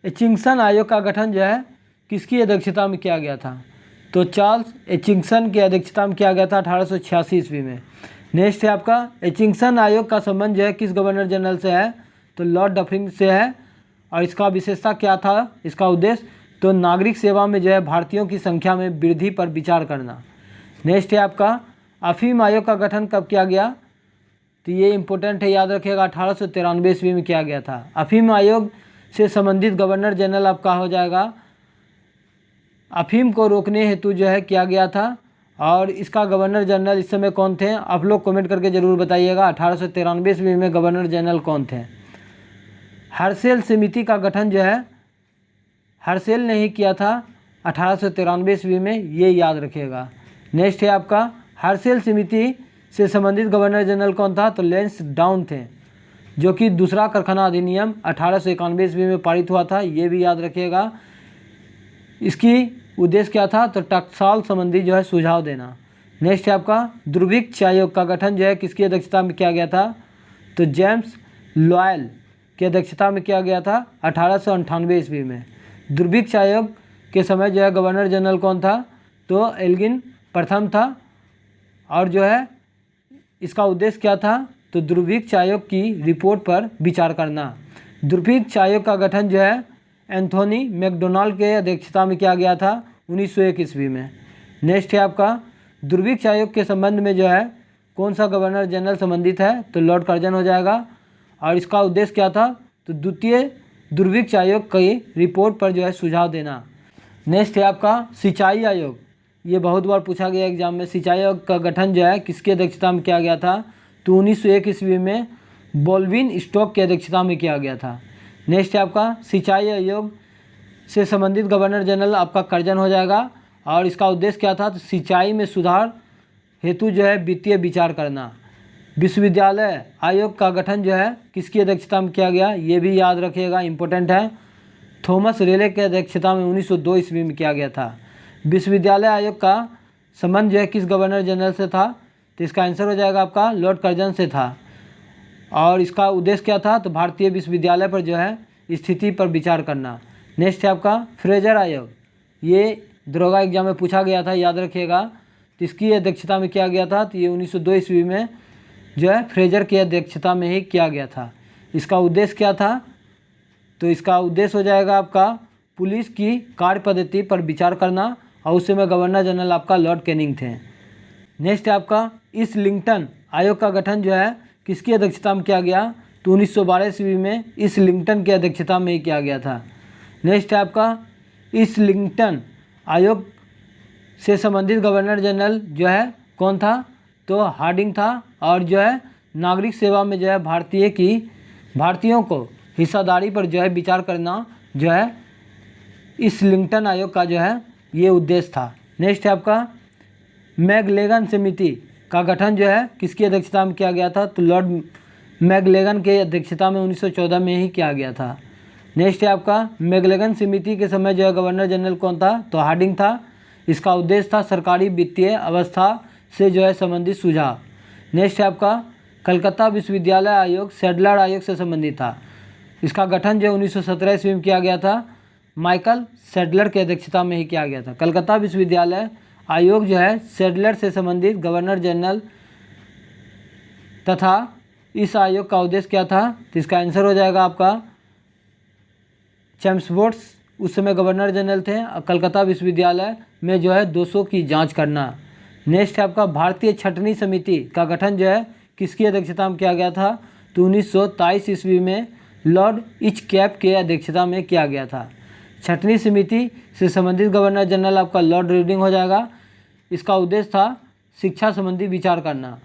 एचिंगसन आयोग का गठन जो है किसकी अध्यक्षता में किया गया था? तो चार्ल्स एचिंगसन की अध्यक्षता में किया गया था 1886 ईस्वी में। नेक्स्ट है आपका एचिंगसन आयोग का संबंध जो है किस गवर्नर जनरल से है? तो लॉर्ड डफरिन से है। और इसका विशेषता क्या था, इसका उद्देश्य? तो नागरिक सेवा में जो है भारतीयों की संख्या में वृद्धि पर विचार करना। नेक्स्ट है आपका अफीम आयोग का गठन कब किया गया? तो ये इंपॉर्टेंट है, याद रखिएगा, 1893 ईस्वी में किया गया था। अफीम आयोग से संबंधित गवर्नर जनरल आपका हो जाएगा, अफीम को रोकने हेतु जो है किया गया था। और इसका गवर्नर जनरल इस समय कौन थे? आप लोग कमेंट करके ज़रूर बताइएगा 1893 ईस्वी में गवर्नर जनरल कौन थे। हर्सेल समिति का गठन जो है हर्सेल ने ही किया था 1893 ईस्वी में, ये याद रखिएगा। नेक्स्ट है आपका हर्सेल समिति से संबंधित गवर्नर जनरल कौन था? तो लैंसडाउन थे, जो कि दूसरा कारखाना अधिनियम 1891 ईस्वी में पारित हुआ था, ये भी याद रखिएगा। इसकी उद्देश्य क्या था? तो टकसाल संबंधी जो है सुझाव देना। नेक्स्ट है आपका दुर्भिक्ष आयोग का गठन जो है किसकी अध्यक्षता में किया गया था? तो जेम्स लॉयल की अध्यक्षता में किया गया था 1898 ईस्वी में। दुर्भिक्ष आयोग के समय जो है गवर्नर जनरल कौन था? तो एल्गिन प्रथम था। और जो है इसका उद्देश्य क्या था? तो दुर्भिक्ष आयोग की रिपोर्ट पर विचार करना। दुर्भिक्ष आयोग का गठन जो है एंथोनी मैकडोनाल्ड के अध्यक्षता में किया गया था 1901 ईस्वी में। नेक्स्ट है आपका दुर्भिक्ष आयोग के संबंध में जो है कौन सा गवर्नर जनरल संबंधित है? तो लॉर्ड कर्जन हो जाएगा। और इसका उद्देश्य क्या था? तो द्वितीय दुर्भिक्ष आयोग की रिपोर्ट पर जो है सुझाव देना। नेक्स्ट है आपका सिंचाई आयोग, ये बहुत बार पूछा गया एग्जाम में। सिंचाई आयोग का गठन जो है किसकी अध्यक्षता में किया गया था? तो 1901 ईस्वी में बॉल्विन स्टॉक की अध्यक्षता में किया गया था। नेक्स्ट है आपका सिंचाई आयोग से संबंधित गवर्नर जनरल आपका कर्जन हो जाएगा। और इसका उद्देश्य क्या था? तो सिंचाई में सुधार हेतु जो है वित्तीय विचार करना। विश्वविद्यालय आयोग का गठन जो है किसकी अध्यक्षता में किया गया? ये भी याद रखिएगा, इंपॉर्टेंट है। थॉमस रेले की अध्यक्षता में 1902 ईस्वी में किया गया था। विश्वविद्यालय आयोग का संबंध जो है किस गवर्नर जनरल से था? तो इसका आंसर हो जाएगा आपका लॉर्ड कर्जन से था। और इसका उद्देश्य क्या था? तो भारतीय विश्वविद्यालय पर जो है स्थिति पर विचार करना। नेक्स्ट है आपका फ्रेजर आयोग, ये दरोगा एग्जाम में पूछा गया था, याद रखिएगा। तो इसकी अध्यक्षता में किया गया था, तो ये 1902 ईस्वी में जो है फ्रेजर की अध्यक्षता में ही किया गया था। इसका उद्देश्य क्या था? तो इसका उद्देश्य हो जाएगा आपका पुलिस की कार्य पद्धति पर विचार करना। और उस समय गवर्नर जनरल आपका लॉर्ड कैनिंग थे। नेक्स्ट है आपका इस्लिंगटन आयोग का गठन जो है किसकी अध्यक्षता में किया गया? तो 1912 ईस्वी में इस्लिंगटन की अध्यक्षता में ही किया गया था। नेक्स्ट है आपका इस्लिंगटन आयोग से संबंधित गवर्नर जनरल जो है कौन था? तो हार्डिंग था। और जो है नागरिक सेवा में जो है भारतीयों को हिस्सादारी पर जो है विचार करना जो है इस्लिंगटन आयोग का जो है ये उद्देश्य था। नेक्स्ट है आपका मैगलेगन समिति का गठन जो है किसकी अध्यक्षता में किया गया था? तो लॉर्ड मैगलेगन के अध्यक्षता में 1914 में ही किया गया था। नेक्स्ट है आपका मैगलेगन समिति के समय जो है गवर्नर जनरल कौन था? तो हार्डिंग था। इसका उद्देश्य था सरकारी वित्तीय अवस्था से जो है संबंधित सुझाव। नेक्स्ट है आपका कलकत्ता विश्वविद्यालय आयोग सैडलर आयोग से संबंधित था। इसका गठन जो 1917 ईस्वी में किया गया था, माइकल सैडलर की अध्यक्षता में ही किया गया था। कलकत्ता विश्वविद्यालय आयोग जो है सैडलर से संबंधित गवर्नर जनरल तथा इस आयोग का उद्देश्य क्या था? तो इसका आंसर हो जाएगा आपका चैम्सफोर्ड उस समय गवर्नर जनरल थे। कलकत्ता विश्वविद्यालय में जो है दोषों की जांच करना। नेक्स्ट है आपका भारतीय छटनी समिति का गठन जो है किसकी अध्यक्षता में किया गया था? तो 1923 ईस्वी में लॉर्ड इचकैप के अध्यक्षता में किया गया था। छटनी समिति से संबंधित गवर्नर जनरल आपका लॉर्ड रीडिंग हो जाएगा। इसका उद्देश्य था शिक्षा संबंधी विचार करना।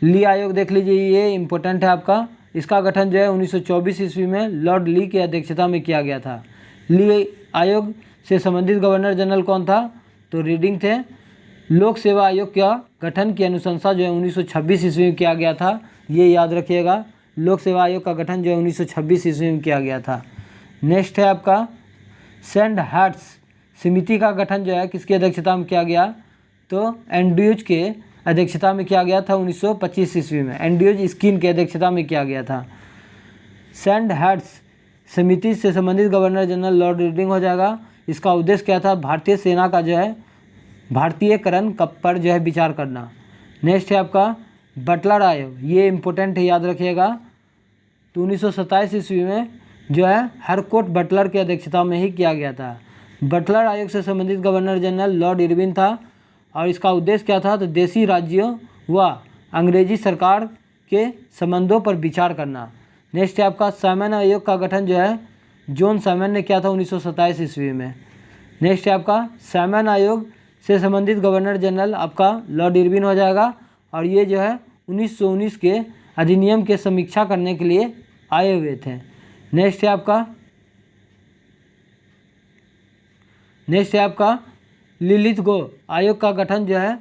ली आयोग देख लीजिए, ये इंपॉर्टेंट है आपका। इसका गठन जो है 1924 ईस्वी में लॉर्ड ली की अध्यक्षता में किया गया था। ली आयोग से संबंधित गवर्नर जनरल कौन था? तो रीडिंग थे। लोक सेवा आयोग का गठन की अनुशंसा जो है 1926 ईस्वी में किया गया था, ये याद रखिएगा। लोक सेवा आयोग का गठन जो है 1926 ईस्वी में किया गया था। नेक्स्ट है आपका सैंडहर्स्ट समिति का गठन जो है किसकी अध्यक्षता में किया गया? तो एंड्रयूज के अध्यक्षता में किया गया था 1925 ईस्वी में। एंड्रयूज स्किन की अध्यक्षता में किया गया था। सैंड हेड्स समिति से संबंधित गवर्नर जनरल लॉर्ड इरविन हो जाएगा। इसका उद्देश्य क्या था? भारतीय सेना का जो है भारतीयकरण पर जो है विचार करना। नेक्स्ट है आपका बटलर आयोग, ये इम्पोर्टेंट है, याद रखिएगा। तो 1927 ईस्वी में जो है हरकोट बटलर की अध्यक्षता में ही किया गया था। बटलर आयोग से संबंधित गवर्नर जनरल लॉर्ड इरविन था और इसका उद्देश्य क्या था? तो देशी राज्यों व अंग्रेजी सरकार के संबंधों पर विचार करना। नेक्स्ट है आपका साइमन आयोग का गठन जो है जॉन साइमन ने किया था 1927 ईस्वी में। नेक्स्ट है आपका साइमन आयोग से संबंधित गवर्नर जनरल आपका लॉर्ड इरविन हो जाएगा और ये जो है 1919 के अधिनियम के समीक्षा करने के लिए आए हुए थे। नेक्स्ट है आपका लिलित गो आयोग का गठन जो है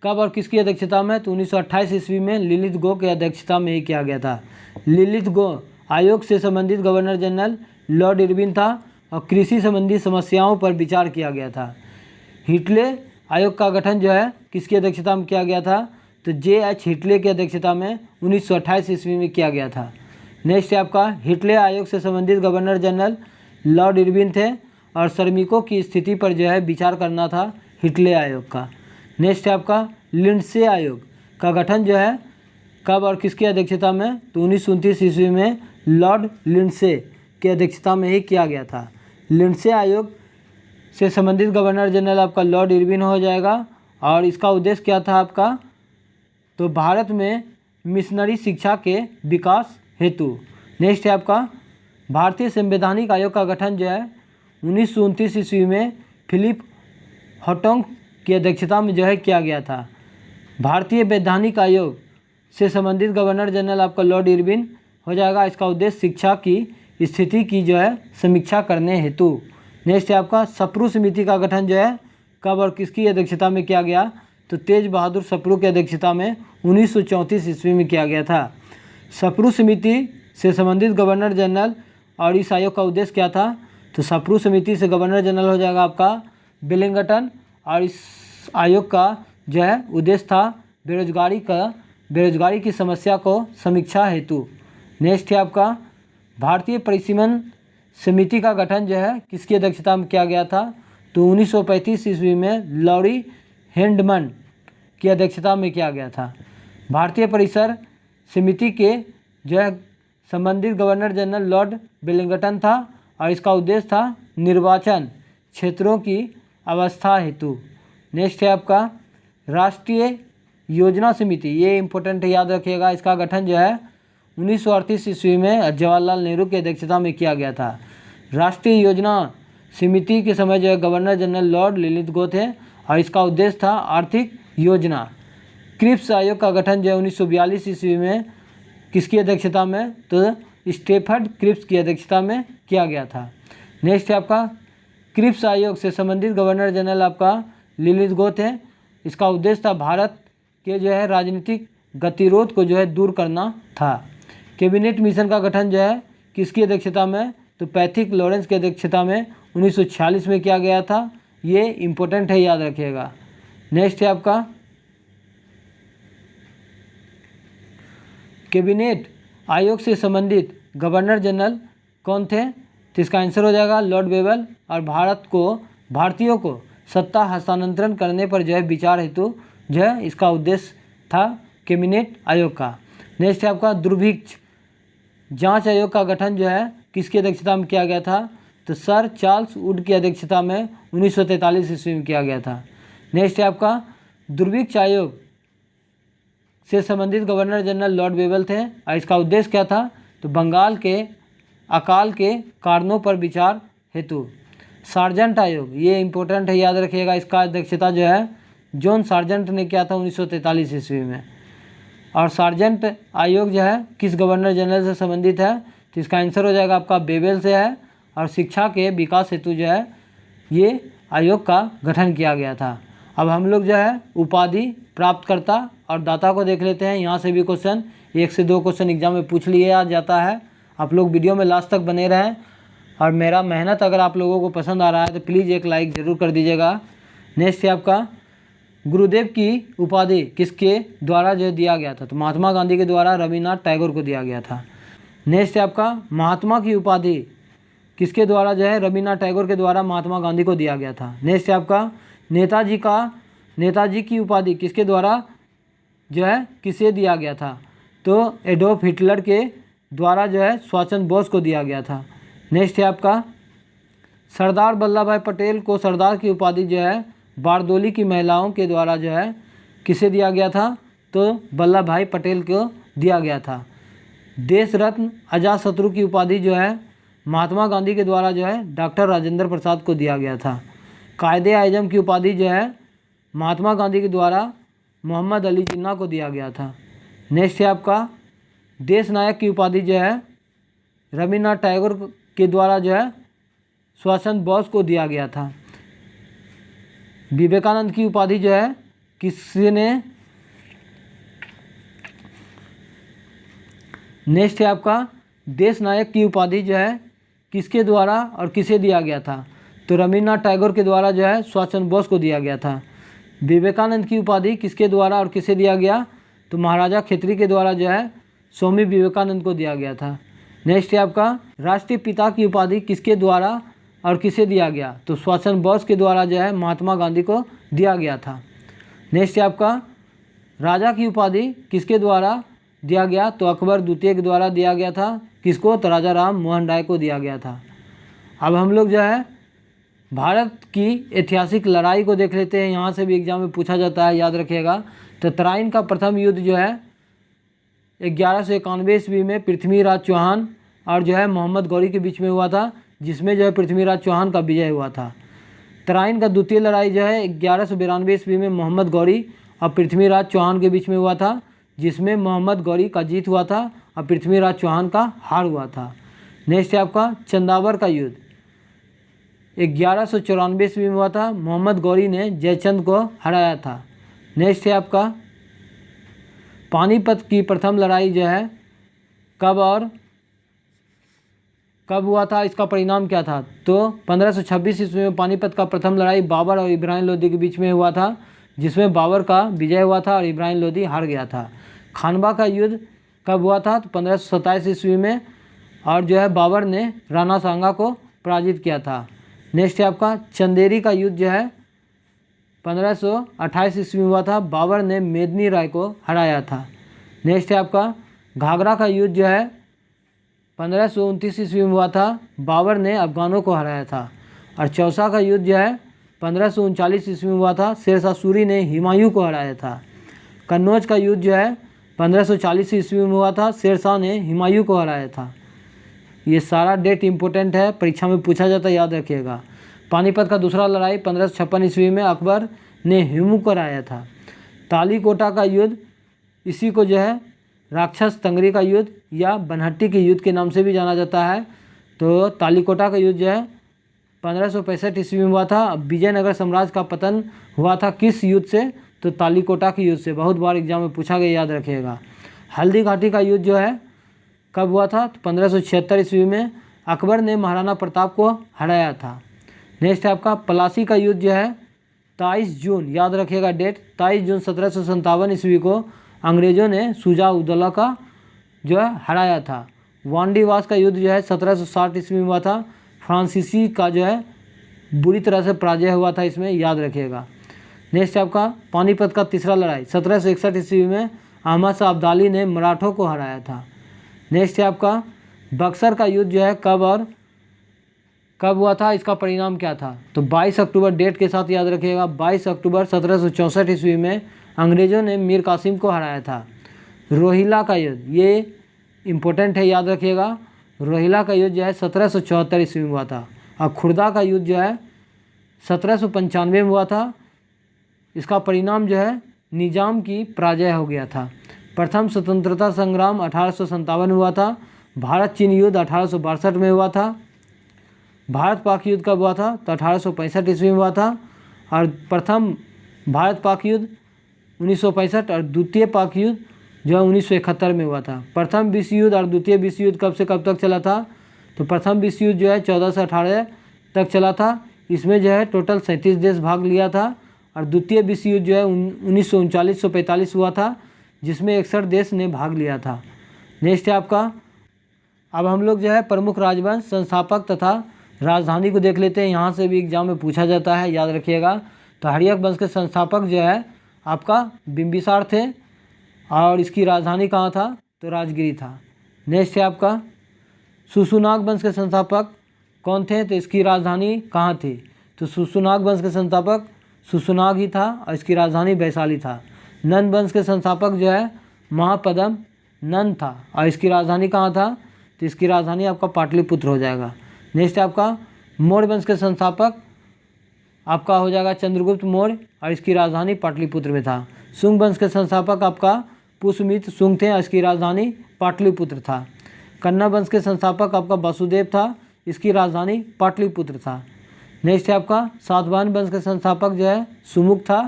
कब और किसकी अध्यक्षता में? तो 1928 ईस्वी में लिलित गो की अध्यक्षता में ही किया गया था। लिलित गो आयोग से संबंधित गवर्नर जनरल लॉर्ड इरविन था और कृषि संबंधी समस्याओं पर विचार किया गया था। हिटले आयोग का गठन जो है किसकी अध्यक्षता में किया गया था? तो J.H. हिटले की अध्यक्षता में 1928 ईस्वी में किया गया था। नेक्स्ट है आपका हिटले आयोग से संबंधित गवर्नर जनरल लॉर्ड इरविन थे और श्रमिकों की स्थिति पर जो है विचार करना था हिटले आयोग का। नेक्स्ट है आपका लिंडसे आयोग का गठन जो है कब और किसकी अध्यक्षता में? तो 1929 ईस्वी में लॉर्ड लिंडसे की अध्यक्षता में ही किया गया था। लिंडसे आयोग से संबंधित गवर्नर जनरल आपका लॉर्ड इरविन हो जाएगा और इसका उद्देश्य क्या था आपका? तो भारत में मिशनरी शिक्षा के विकास हेतु। नेक्स्ट है आपका भारतीय संवैधानिक आयोग का गठन जो है 1929 ईस्वी में फिलिप हॉटोंग की अध्यक्षता में जो है किया गया था। भारतीय वैधानिक आयोग से संबंधित गवर्नर जनरल आपका लॉर्ड इरविन हो जाएगा। इसका उद्देश्य शिक्षा की स्थिति की जो है समीक्षा करने हेतु। नेक्स्ट है आपका सप्रू समिति का गठन जो है कब और किसकी अध्यक्षता में किया गया? तो तेज बहादुर सप्रू की अध्यक्षता में 1934 ईस्वी में किया गया था। सप्रू समिति से संबंधित गवर्नर जनरल और इस आयोग का उद्देश्य क्या था? तो सप्रू समिति से गवर्नर जनरल हो जाएगा आपका वेलिंगटन और इस आयोग का जो है उद्देश्य था बेरोजगारी की समस्या को समीक्षा हेतु। नेक्स्ट है आपका भारतीय परिसीमन समिति का गठन जो है किसकी अध्यक्षता में किया गया था? तो 1935 ईस्वी में लॉरी हैंडमन की अध्यक्षता में किया गया था। भारतीय परिसर समिति के जो है संबंधित गवर्नर जनरल लॉर्ड वेलिंगटन था और इसका उद्देश्य था निर्वाचन क्षेत्रों की अवस्था हेतु। नेक्स्ट है आपका राष्ट्रीय योजना समिति, ये इंपॉर्टेंट है, याद रखिएगा। इसका गठन जो है 1938 ईस्वी में जवाहरलाल नेहरू की अध्यक्षता में किया गया था। राष्ट्रीय योजना समिति के समय जो है गवर्नर जनरल लॉर्ड लिलित गो थे और इसका उद्देश्य था आर्थिक योजना। क्रिप्स आयोग का गठन जो है 1942 ईस्वी में किसकी अध्यक्षता में? तो स्टेफर्ड क्रिप्स की अध्यक्षता में किया गया था। नेक्स्ट है आपका क्रिप्स आयोग से संबंधित गवर्नर जनरल आपका लिलित गो थे। इसका उद्देश्य था भारत के जो है राजनीतिक गतिरोध को जो है दूर करना था। कैबिनेट मिशन का गठन जो है किसकी अध्यक्षता में? तो पैथिक लॉरेंस की अध्यक्षता में 1946 में किया गया था। ये इम्पोर्टेंट है, याद रखिएगा। नेक्स्ट है आपका कैबिनेट आयोग से संबंधित गवर्नर जनरल कौन थे? तो इसका आंसर हो जाएगा लॉर्ड वेबल और भारतीयों को सत्ता हस्तांतरण करने पर जो है विचार हेतु जो है इसका उद्देश्य था कैबिनेट आयोग का। नेक्स्ट है आपका दुर्भिक्ष जांच आयोग का गठन जो है किसकी अध्यक्षता में किया गया था? तो सर चार्ल्स वुड की अध्यक्षता में 1943 ईस्वी में किया गया था। नेक्स्ट है आपका दुर्भिक्ष आयोग से संबंधित गवर्नर जनरल लॉर्ड वेबल थे और इसका उद्देश्य क्या था? तो बंगाल के अकाल के कारणों पर विचार हेतु। सार्जेंट आयोग, ये इंपॉर्टेंट है, याद रखिएगा। इसका अध्यक्षता जो है जॉन सार्जेंट ने किया था 1943 ईस्वी में। और सार्जेंट आयोग जो है किस गवर्नर जनरल से संबंधित है? तो इसका आंसर हो जाएगा आपका बेबल से है और शिक्षा के विकास हेतु जो है ये आयोग का गठन किया गया था। अब हम लोग जो है उपाधि प्राप्तकर्ता और दाता को देख लेते हैं। यहाँ से भी क्वेश्चन 1 से 2 क्वेश्चन एग्जाम में पूछ लिया जाता है। आप लोग वीडियो में लास्ट तक बने रहें और मेरा मेहनत अगर आप लोगों को पसंद आ रहा है तो प्लीज़ एक लाइक ज़रूर कर दीजिएगा। नेक्स्ट है आपका गुरुदेव की उपाधि किसके द्वारा जो दिया गया था? तो महात्मा गांधी के द्वारा रविन्द्रनाथ टैगोर को दिया गया था। नेक्स्ट है आपका महात्मा की उपाधि किसके द्वारा जो है? रविन्द्रनाथ टैगोर के द्वारा महात्मा गांधी को दिया गया था। नेक्स्ट है आपका नेताजी की उपाधि किसके द्वारा जो है किसे दिया गया था? तो एडोल्फ हिटलर के द्वारा जो है सुभाष चंद्र बोस को दिया गया था। नेक्स्ट है आपका सरदार वल्लभ भाई पटेल को सरदार की उपाधि जो है बारदोली की महिलाओं के द्वारा जो है किसे दिया गया था? तो वल्लभ भाई पटेल को दिया गया था। देश रत्न अजातशत्रु की उपाधि जो है महात्मा गांधी के द्वारा जो है डॉक्टर राजेंद्र प्रसाद को दिया गया था। कायदे आज़म की उपाधि जो है महात्मा गांधी के द्वारा मोहम्मद अली जिन्ना को दिया गया था। नेक्स्ट है आपका देश नायक की उपाधि जो है रविन्द्रनाथ टैगोर के द्वारा जो है सुभाष चंद्र बोस को दिया गया था। विवेकानंद की उपाधि जो है किसने? नेक्स्ट है आपका देश नायक की उपाधि जो है किसके द्वारा और किसे दिया गया था? तो रविन्द्रनाथ टैगोर के द्वारा जो है सुभाष चंद्र बोस को दिया गया था। विवेकानंद की उपाधि किसके द्वारा और किसे दिया गया? तो महाराजा खितरी के द्वारा जो है स्वामी विवेकानंद को दिया गया था। नेक्स्ट है आपका राष्ट्रीय पिता की उपाधि किसके द्वारा और किसे दिया गया? तो सुभाष चंद्र बोस के द्वारा जो है महात्मा गांधी को दिया गया था। नेक्स्ट है आपका राजा की उपाधि किसके द्वारा दिया गया? तो अकबर द्वितीय के द्वारा दिया गया था। किसको? तो राजा राम मोहन राय को दिया गया था। अब हम लोग जो है भारत की ऐतिहासिक लड़ाई को देख लेते हैं। यहाँ से भी एग्जाम में पूछा जाता है, याद रखिएगा। तो तराइन का प्रथम युद्ध जो है 1191 ईस्वी में पृथ्वीराज चौहान और जो है मोहम्मद गौरी के बीच में हुआ था, जिसमें जो है पृथ्वीराज चौहान का विजय हुआ था। तराइन का द्वितीय लड़ाई जो है 1192 ईस्वी में मोहम्मद गौरी और पृथ्वीराज चौहान के बीच में हुआ था, जिसमें मोहम्मद गौरी का जीत हुआ था और पृथ्वीराज चौहान का हार हुआ था। नेक्स्ट है आपका चंदावर का युद्ध 1194 ईस्वी में हुआ था। मोहम्मद गौरी ने जयचंद को हराया था। नेक्स्ट है आपका पानीपत की प्रथम लड़ाई जो है कब हुआ था? इसका परिणाम क्या था? तो 1526 ईस्वी में पानीपत का प्रथम लड़ाई बाबर और इब्राहिम लोदी के बीच में हुआ था, जिसमें बाबर का विजय हुआ था और इब्राहिम लोदी हार गया था। खानवा का युद्ध कब हुआ था? तो 1527 ईस्वी में, और जो है बाबर ने राणा सांगा को पराजित किया था। नेक्स्ट है आपका चंदेरी का युद्ध जो है 1528 ईस्वी में हुआ था। बाबर ने मेदिनी राय को हराया था। नेक्स्ट है आपका घाघरा का युद्ध जो है 1529 ईस्वी में हुआ था। बाबर ने अफगानों को हराया था। और चौसा का युद्ध जो है 1539 ईस्वी में हुआ था। शेरशाह सूरी ने हुमायूं को हराया था। कन्नौज का युद्ध जो है 1540 ईस्वी में हुआ था। शेरशाह ने हुमायूं को हराया था। ये सारा डेट इम्पोर्टेंट है, परीक्षा में पूछा जाता है, याद रखिएगा। पानीपत का दूसरा लड़ाई 1556 ईस्वी में अकबर ने हुमायूं को हराया था। तालीकोटा का युद्ध, इसी को जो है राक्षस तंगरी का युद्ध या बनहट्टी के युद्ध के नाम से भी जाना जाता है। तो तालीकोटा का युद्ध जो है 1565 ईस्वी में हुआ था। विजयनगर साम्राज्य का पतन हुआ था किस युद्ध से? तो तालीकोटा के युद्ध से। बहुत बार एग्जाम में पूछा गया, याद रखिएगा। हल्दी घाटी का युद्ध जो है कब हुआ था? तो 1576 ईस्वी में अकबर ने महाराणा प्रताप को हराया था। नेक्स्ट है आपका पलासी का युद्ध जो है 23 जून, याद रखिएगा डेट, 23 जून 1757 ईस्वी को अंग्रेज़ों ने शुजा उद्दौला का जो है हराया था। वांडीवास का युद्ध जो है 1760 ईस्वी में हुआ था। फ्रांसीसी का जो है बुरी तरह से पराजय हुआ था, इसमें याद रखिएगा। नेक्स्ट आपका पानीपत का तीसरा लड़ाई 1761 ईस्वी में अहमद शाह अब्दाली ने मराठों को हराया था। नेक्स्ट है आपका बक्सर का युद्ध जो है कब हुआ था? इसका परिणाम क्या था? तो 22 अक्टूबर डेट के साथ याद रखिएगा। 22 अक्टूबर 1764 ईस्वी में अंग्रेज़ों ने मीर कासिम को हराया था। रोहिला का युद्ध, ये इम्पोर्टेंट है, याद रखिएगा। रोहिला का युद्ध जो है 1774 ईस्वी में हुआ था। और खुर्दा का युद्ध जो है 1795 में हुआ था। इसका परिणाम जो है निजाम की पराजय हो गया था। प्रथम स्वतंत्रता संग्राम 1857 में हुआ था। भारत चीन युद्ध 1862 में हुआ था। भारत पाक युद्ध कब हुआ था? तो 1865 ईस्वी में हुआ था। और प्रथम भारत पाक युद्ध 1965 और द्वितीय पाक युद्ध जो है 1971 में हुआ था। प्रथम विश्व युद्ध और द्वितीय विश्व युद्ध कब से कब तक चला था? तो प्रथम विश्व युद्ध जो है 14 से 18 तक चला था। इसमें जो है टोटल 37 देश भाग लिया था और द्वितीय विश्व युद्ध जो है 1939-45 हुआ था, जिसमें 61 देश ने भाग लिया था। नेक्स्ट है आपका, अब हम लोग जो है प्रमुख राजवंश, संस्थापक तथा राजधानी को देख लेते हैं। यहाँ से भी एग्जाम में पूछा जाता है, याद रखिएगा। तो हर्यक वंश के संस्थापक जो है आपका बिंबिसार थे और इसकी राजधानी कहाँ था, तो राजगिरी था। नेक्स्ट है आपका सुसुनाग वंश के संस्थापक कौन थे, तो इसकी राजधानी कहाँ थी, तो सुसुनाग वंश के संस्थापक सुसुनाग ही था और इसकी राजधानी वैशाली था। नंद वंश के संस्थापक जो है महापद्म नंद था और इसकी राजधानी कहाँ था, तो इसकी राजधानी आपका पाटलिपुत्र हो जाएगा। नेक्स्ट आपका मौर्य वंश के संस्थापक आपका हो जाएगा चंद्रगुप्त मौर्य और इसकी राजधानी पाटलिपुत्र में था। शुंग वंश के संस्थापक आपका पुष्यमित्र शुंग थे और इसकी राजधानी पाटलिपुत्र था। कन्ना वंश के संस्थापक आपका वासुदेव था, इसकी राजधानी पाटलिपुत्र था। नेक्स्ट है आपका सातवाहन वंश के संस्थापक जो है सुमुख था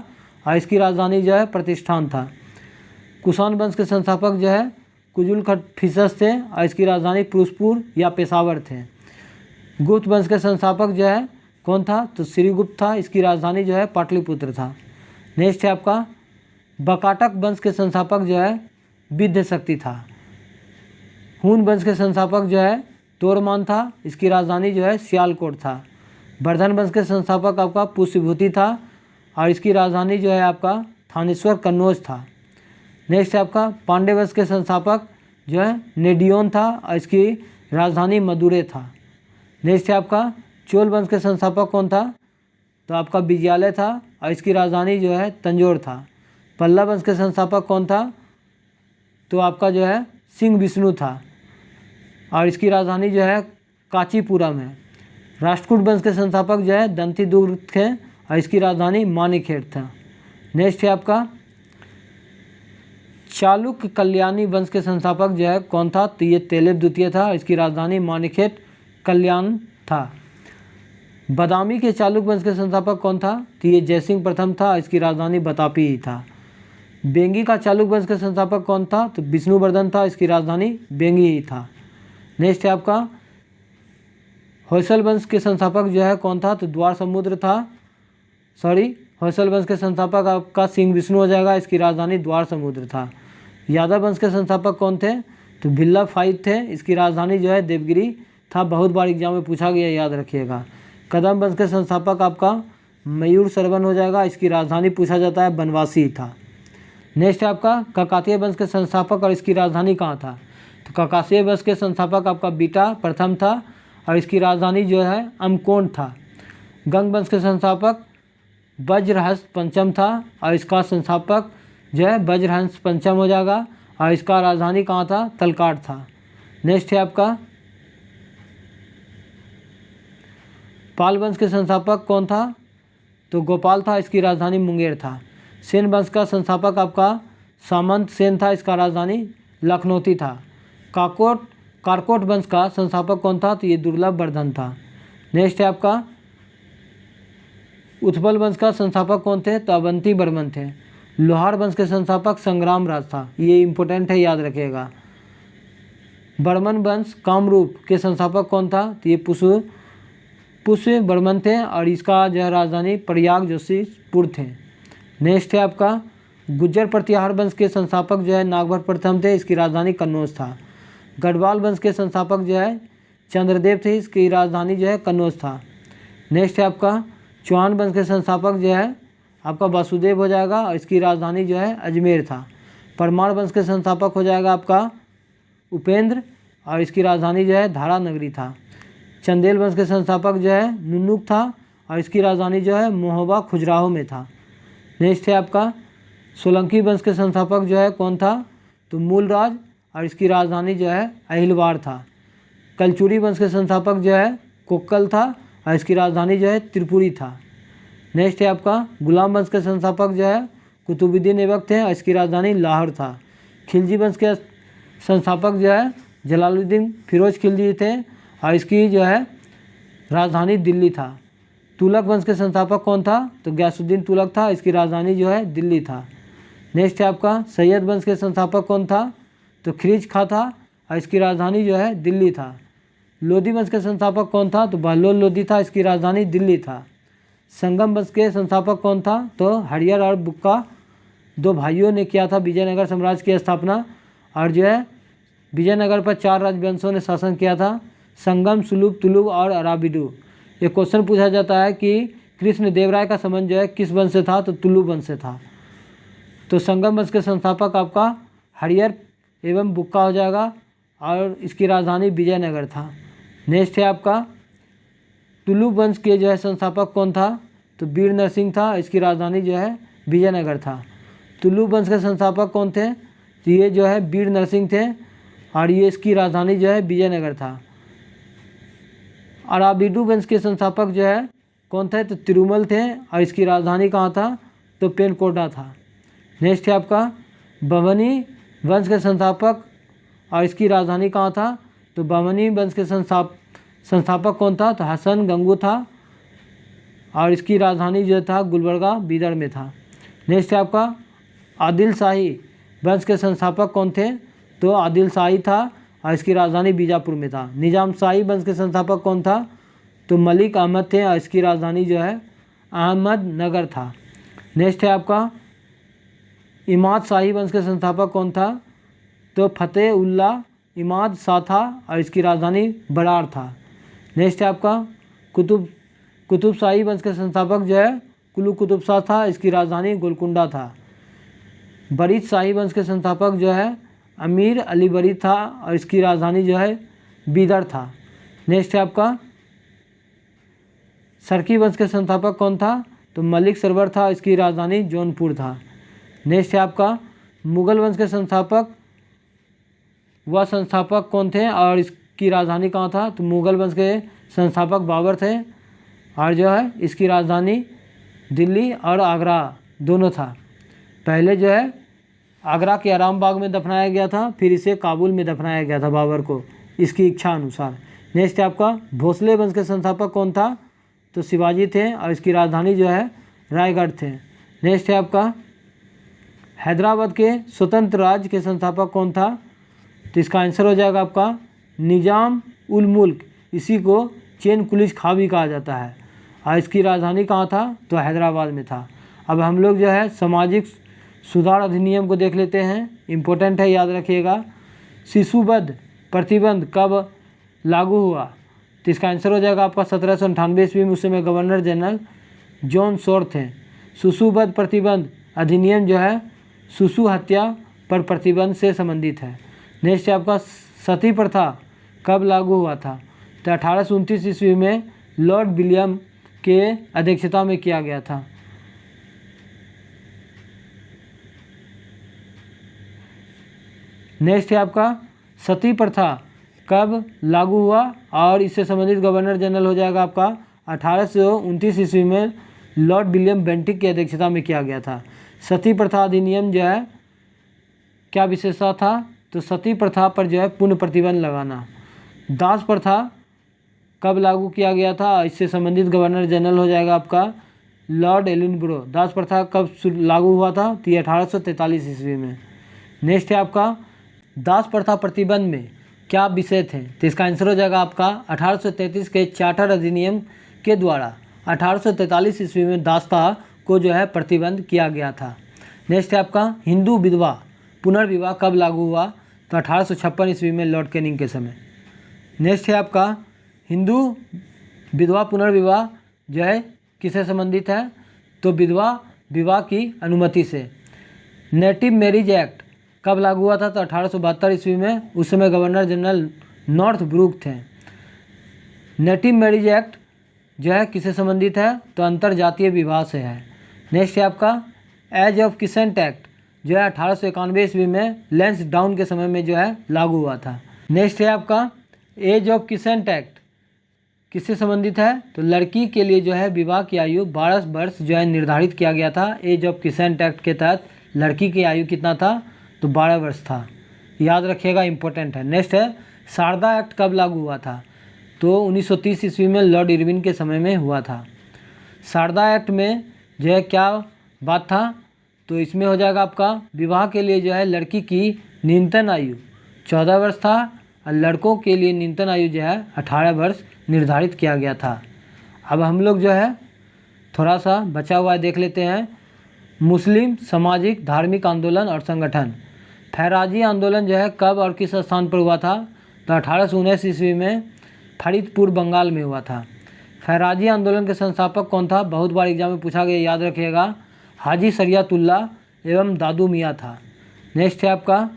और इसकी राजधानी जो है प्रतिष्ठान था। कुषाण वंश के संस्थापक जो है कुजुल खटफिसस थे और इसकी राजधानी फिरोजपुर या पेशावर थे। गुप्त वंश के संस्थापक जो है कौन था, तो श्रीगुप्त था, इसकी राजधानी जो है पाटलिपुत्र था। नेक्स्ट है आपका बकाटक वंश के संस्थापक जो है विद्याशक्ति था। हून वंश के संस्थापक जो है तोरमान था, इसकी राजधानी जो है सियालकोट था। वर्धन वंश के संस्थापक आपका पुष्यभूति था और इसकी राजधानी जो है आपका थानेश्वर कन्नौज था। नेक्स्ट है आपका पांड्य वंश के संस्थापक जो है नेडियोन था और इसकी राजधानी मदुरै था। नेक्स्ट है आपका चोल वंश के संस्थापक कौन था, तो आपका विजयालय था और इसकी राजधानी जो है तंजौर था। पल्लव वंश के संस्थापक कौन था, तो आपका जो है सिंह विष्णु था और इसकी राजधानी जो है कांचीपुरम है। राष्ट्रकूट वंश के संस्थापक जो है दंतीदुर्ग थे और इसकी राजधानी मानेखेड़ था। नेक्स्ट है आपका चालुक्य कल्याणी वंश के संस्थापक जो है कौन था, तो ये तेलेब द्वितीय था, इसकी राजधानी मानेखेड़ कल्याण था। बदामी के चालुक्य वंश के संस्थापक कौन था, तो ये जयसिंह प्रथम था, इसकी राजधानी बतापी ही था। बेंगी का चालुक्य वंश के संस्थापक कौन था, तो विष्णुवर्धन था, इसकी राजधानी बेंगी ही था। नेक्स्ट है आपका होयसल वंश के संस्थापक जो है कौन था, तो द्वार समुद्र था, होयसल वंश के संस्थापक आपका सिंह विष्णु हो जाएगा, इसकी राजधानी द्वार समुद्र था। यादव वंश के संस्थापक कौन थे, तो भिल्ला फाइद थे, इसकी राजधानी जो है देवगिरी था। बहुत बार एग्जाम में पूछा गया, याद रखिएगा। कदम वंश के संस्थापक आपका मयूर सरवन हो जाएगा, इसकी राजधानी पूछा जाता है बनवासी था। नेक्स्ट है आपका काकातीय वंश के संस्थापक और इसकी राजधानी कहाँ था, तो काकातीय वंश के संस्थापक आपका बीटा प्रथम था और इसकी राजधानी जो है अमकोंड था। गंग वंश के संस्थापक वज्रहंस पंचम था और इसका संस्थापक जो है वज्रहंस पंचम हो जाएगा और इसका राजधानी कहाँ था, तलकाट था। नेक्स्ट है आपका पाल वंश के संस्थापक कौन था, तो गोपाल था, इसकी राजधानी मुंगेर था। सेन वंश का संस्थापक आपका सामंत सेन था, इसका राजधानी लखनौती था। कारकोट वंश का संस्थापक कौन था, तो ये दुर्लभ वर्धन था। नेक्स्ट है आपका उत्पल वंश का संस्थापक कौन थे, तो अवंती बर्मन थे। लोहार वंश के संस्थापक संग्राम राज था, ये इंपॉर्टेंट है, याद रखिएगा। बर्मन वंश कामरूप के संस्थापक कौन था, तो ये पुष्य बर्मन थे और इसका जो है राजधानी प्रयाग जोशीपुर थे। नेक्स्ट है आपका गुज्जर प्रतिहार वंश के संस्थापक जो है नागभट्ट प्रथम थे, इसकी राजधानी कन्नौज था। गढ़वाल वंश के संस्थापक जो है चंद्रदेव थे, इसकी राजधानी जो है कन्नौज था। नेक्स्ट है आपका चौहान वंश के संस्थापक जो है आपका वासुदेव हो जाएगा और इसकी राजधानी जो है अजमेर था। परमार वंश के संस्थापक हो जाएगा आपका उपेंद्र और इसकी राजधानी जो है धारा नगरी था। चंदेल वंश के संस्थापक जो है नुनुक था और इसकी राजधानी जो है मोहबा खुजराहो में था। नेक्स्ट है आपका सोलंकी वंश के संस्थापक जो है कौन था, तो मूलराज और इसकी राजधानी जो है अहिलवाड़ था। कलचुरी वंश के संस्थापक जो है कोक्कल था और इसकी राजधानी जो है त्रिपुरी था। नेक्स्ट है आपका गुलाम वंश के संस्थापक जो है कुतुबुद्दीन ऐबक थे और इसकी राजधानी लाहौर था। खिलजी वंश के संस्थापक जो है जलालुद्दीन फिरोज खिलजी थे और इसकी जो है राजधानी दिल्ली था। तुगलक वंश के संस्थापक कौन था, तो गयासुद्दीन तुगलक था, इसकी राजधानी जो है दिल्ली था। नेक्स्ट है आपका सैयद वंश के संस्थापक कौन था, तो खिरीज खां था और इसकी राजधानी जो है दिल्ली था। लोधी वंश के संस्थापक कौन था, तो बहलोल लोधी था, इसकी राजधानी दिल्ली था। संगम वंश के संस्थापक कौन था? तो हरियर और बुक्का दो भाइयों ने किया था विजयनगर साम्राज्य की स्थापना। और जो है विजयनगर पर 4 राजवंशों ने शासन किया था, संगम, सुलुभ, तुलुभ और अराबिडु। ये क्वेश्चन पूछा जाता है कि कृष्ण देवराय का संबंध जो है किस वंश से था? तो तुलुभ वंश से था। तो संगम वंश के संस्थापक आपका हरियर एवं बुक्का हो जाएगा और इसकी राजधानी विजयनगर था। नेक्स्ट है आपका तुलुभ वंश के जो है संस्थापक कौन था? तो वीर नरसिंह था, इसकी राजधानी जो है विजयनगर था। तुलुभ वंश के संस्थापक कौन थे? तो ये जो है वीर नरसिंह थे और ये इसकी राजधानी जो है विजयनगर था। अराबिडु वंश के संस्थापक जो है कौन थे? तो तिरुमल थे और इसकी राजधानी कहाँ था? तो पेनकोटा था। नेक्स्ट है आपका बमनी वंश के संस्थापक और इसकी राजधानी कहाँ था? तो बमनी वंश के संस्थापक कौन था? तो हसन गंगू था और इसकी राजधानी जो था गुलबर्गा बीदर में था। नेक्स्ट है आपका आदिल शाही वंश के संस्थापक कौन थे? तो आदिल शाही था और इसकी राजधानी बीजापुर में था। निजाम शाही वंश के संस्थापक कौन था? तो मलिक अहमद थे और इसकी राजधानी जो है अहमदनगर था। नेक्स्ट है आपका इमाद शाही वंश के संस्थापक कौन था? तो फतेह उल्लाह इमाद शाह था और इसकी राजधानी बरार था। नेक्स्ट है आपका कुतुब शाही वंश के संस्थापक जो है कुल्लू कुतुब शाह था, इसकी राजधानी गोलकुंडा था। बरीद शाही वंश के संस्थापक जो है अमीर अली बरीद था और इसकी राजधानी जो है बीदर था। नेक्स्ट है आपका सरकी वंश के संस्थापक कौन था? तो मलिक सरवर था, इसकी राजधानी जौनपुर था। नेक्स्ट है आपका मुगल वंश के संस्थापक कौन थे और इसकी राजधानी कहाँ था? तो मुगल वंश के संस्थापक बाबर थे और जो है इसकी राजधानी दिल्ली और आगरा दोनों था। पहले जो है आगरा के आराम बाग में दफनाया गया था, फिर इसे काबुल में दफनाया गया था बाबर को, इसकी इच्छा अनुसार। नेक्स्ट है आपका भोसले वंश के संस्थापक कौन था? तो शिवाजी थे और इसकी राजधानी जो है रायगढ़ थे। नेक्स्ट है आपका हैदराबाद के स्वतंत्र राज्य के संस्थापक कौन था? तो इसका आंसर हो जाएगा आपका निजाम उल मुल्क, इसी को चैन कुलिज खां भी कहा जाता है और इसकी राजधानी कहाँ था? तो हैदराबाद में था। अब हम लोग जो है सामाजिक सुधार अधिनियम को देख लेते हैं, इम्पोर्टेंट है, याद रखिएगा। शिशुवध प्रतिबंध कब लागू हुआ? तो इसका आंसर हो जाएगा आपका 1798 ईस्वी में, उस समय गवर्नर जनरल जॉन शोर थे। शिशुवध प्रतिबंध अधिनियम जो है शिशु हत्या पर प्रतिबंध से संबंधित है। नेक्स्ट है आपका सती प्रथा कब लागू हुआ था? तो 1829 ईस्वी में लॉर्ड विलियम के अध्यक्षता में किया गया था। नेक्स्ट है आपका सती प्रथा कब लागू हुआ और इससे संबंधित गवर्नर जनरल हो जाएगा आपका 1829 ईस्वी में लॉर्ड विलियम बेंटिक की अध्यक्षता में किया गया था। सती प्रथा अधिनियम जो है क्या विशेषता था? तो सती प्रथा पर जो है पूर्ण प्रतिबंध लगाना। दास प्रथा कब लागू किया गया था? इससे संबंधित गवर्नर जनरल हो जाएगा आपका लॉर्ड एलिनब्रो। दास प्रथा कब लागू हुआ था? तो ये 1843 ईस्वी में। नेक्स्ट है आपका दास प्रथा प्रतिबंध में क्या विषय थे? तो इसका आंसर हो जाएगा आपका 1833 के चार्टर अधिनियम के द्वारा 1843 ईस्वी में दासता को जो है प्रतिबंध किया गया था। नेक्स्ट है आपका हिंदू विधवा पुनर्विवाह कब लागू हुआ? तो 1856 ईस्वी में लॉर्ड कैनिंग के समय। नेक्स्ट है आपका हिंदू विधवा पुनर्विवाह जो है किससे संबंधित है? तो विधवा विवाह की अनुमति से। नेटिव मैरिज एक्ट कब लागू हुआ था? तो 1872 ईस्वी में, उस समय गवर्नर जनरल नॉर्थ ब्रूक थे। नेटिव मैरिज एक्ट जो है किससे संबंधित है? तो अंतर जातीय विवाह से है। नेक्स्ट है आपका एज ऑफ किसेंट एक्ट जो है 1891 ईस्वी में लेंस डाउन के समय में जो है लागू हुआ था। नेक्स्ट है आपका एज ऑफ किसेंट एक्ट किससे संबंधित है? तो लड़की के लिए जो है विवाह की आयु 12 वर्ष जो है निर्धारित किया गया था। एज ऑफ किसेंट एक्ट के तहत लड़की की आयु कितना था? तो 12 वर्ष था, याद रखिएगा, इंपॉर्टेंट है। नेक्स्ट है शारदा एक्ट कब लागू हुआ था? तो 1930 ईस्वी में लॉर्ड इरविन के समय में हुआ था। शारदा एक्ट में जो है क्या बात था? तो इसमें हो जाएगा आपका विवाह के लिए जो है लड़की की न्यूनतम आयु 14 वर्ष था और लड़कों के लिए न्यूनतम आयु जो है 18 वर्ष निर्धारित किया गया था। अब हम लोग जो है थोड़ा सा बचा हुआ है, देख लेते हैं। मुस्लिम सामाजिक धार्मिक आंदोलन और संगठन। फैराजी आंदोलन जो है कब और किस स्थान पर हुआ था? तो 1819 ईस्वी में फरीदपुर बंगाल में हुआ था। फैराजी आंदोलन के संस्थापक कौन था? बहुत बार एग्जाम में पूछा गया, याद रखिएगा। हाजी शरियतुल्लाह एवं दादू मियाँ था। नेक्स्ट है आपका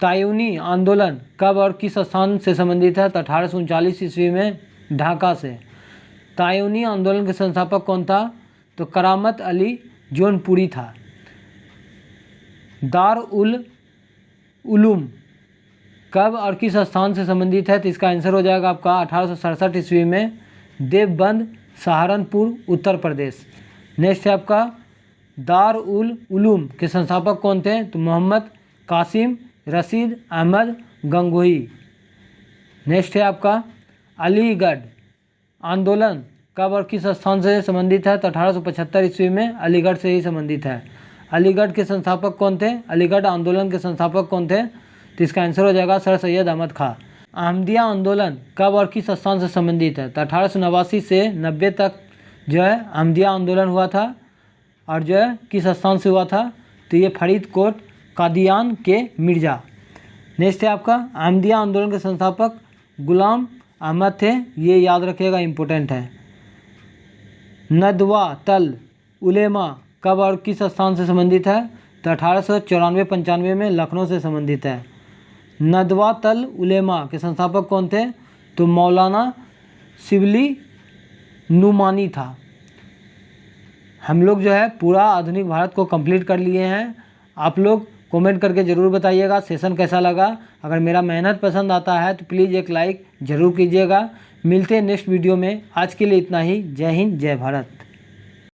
तायूनी आंदोलन कब और किस स्थान से संबंधित है? तो 1839 ईस्वी में ढाका से। तायूनी आंदोलन के संस्थापक कौन था? तो करामत अली जौनपुरी था। दार उल उलूम कब और किस स्थान से संबंधित है? तो इसका आंसर हो जाएगा आपका 1867 ईस्वी में देवबंद सहारनपुर उत्तर प्रदेश। नेक्स्ट है आपका दार उल उलूम के संस्थापक कौन थे? तो मोहम्मद कासिम रशीद अहमद गंगोही। नेक्स्ट है आपका अलीगढ़ आंदोलन कब और किस स्थान से संबंधित है? तो 1875 ईस्वी में अलीगढ़ से ही संबंधित है। अलीगढ़ के संस्थापक कौन थे? अलीगढ़ आंदोलन के संस्थापक कौन थे? तो इसका आंसर हो जाएगा सर सैयद अहमद खां। अहमदिया आंदोलन कब और किस स्थान से संबंधित है? तो 1889 से 90 तक जो है अहमदिया आंदोलन हुआ था, और जो है किस स्थान से हुआ था? तो ये फरीदकोट कादियान के मिर्ज़ा। नेक्स्ट है आपका अहमदिया आंदोलन के संस्थापक गुलाम अहमद थे, ये याद रखिएगा, इम्पोर्टेंट है। नदवा तल उलेमा कब और किस स्थान से संबंधित है? तो 1894-95 में लखनऊ से संबंधित है। नदवा तल उलेमा के संस्थापक कौन थे? तो मौलाना शिबली नुमानी था। हम लोग जो है पूरा आधुनिक भारत को कंप्लीट कर लिए हैं। आप लोग कमेंट करके ज़रूर बताइएगा सेशन कैसा लगा। अगर मेरा मेहनत पसंद आता है तो प्लीज़ एक लाइक ज़रूर कीजिएगा। मिलते हैं नेक्स्ट वीडियो में। आज के लिए इतना ही। जय हिंद, जय भारत।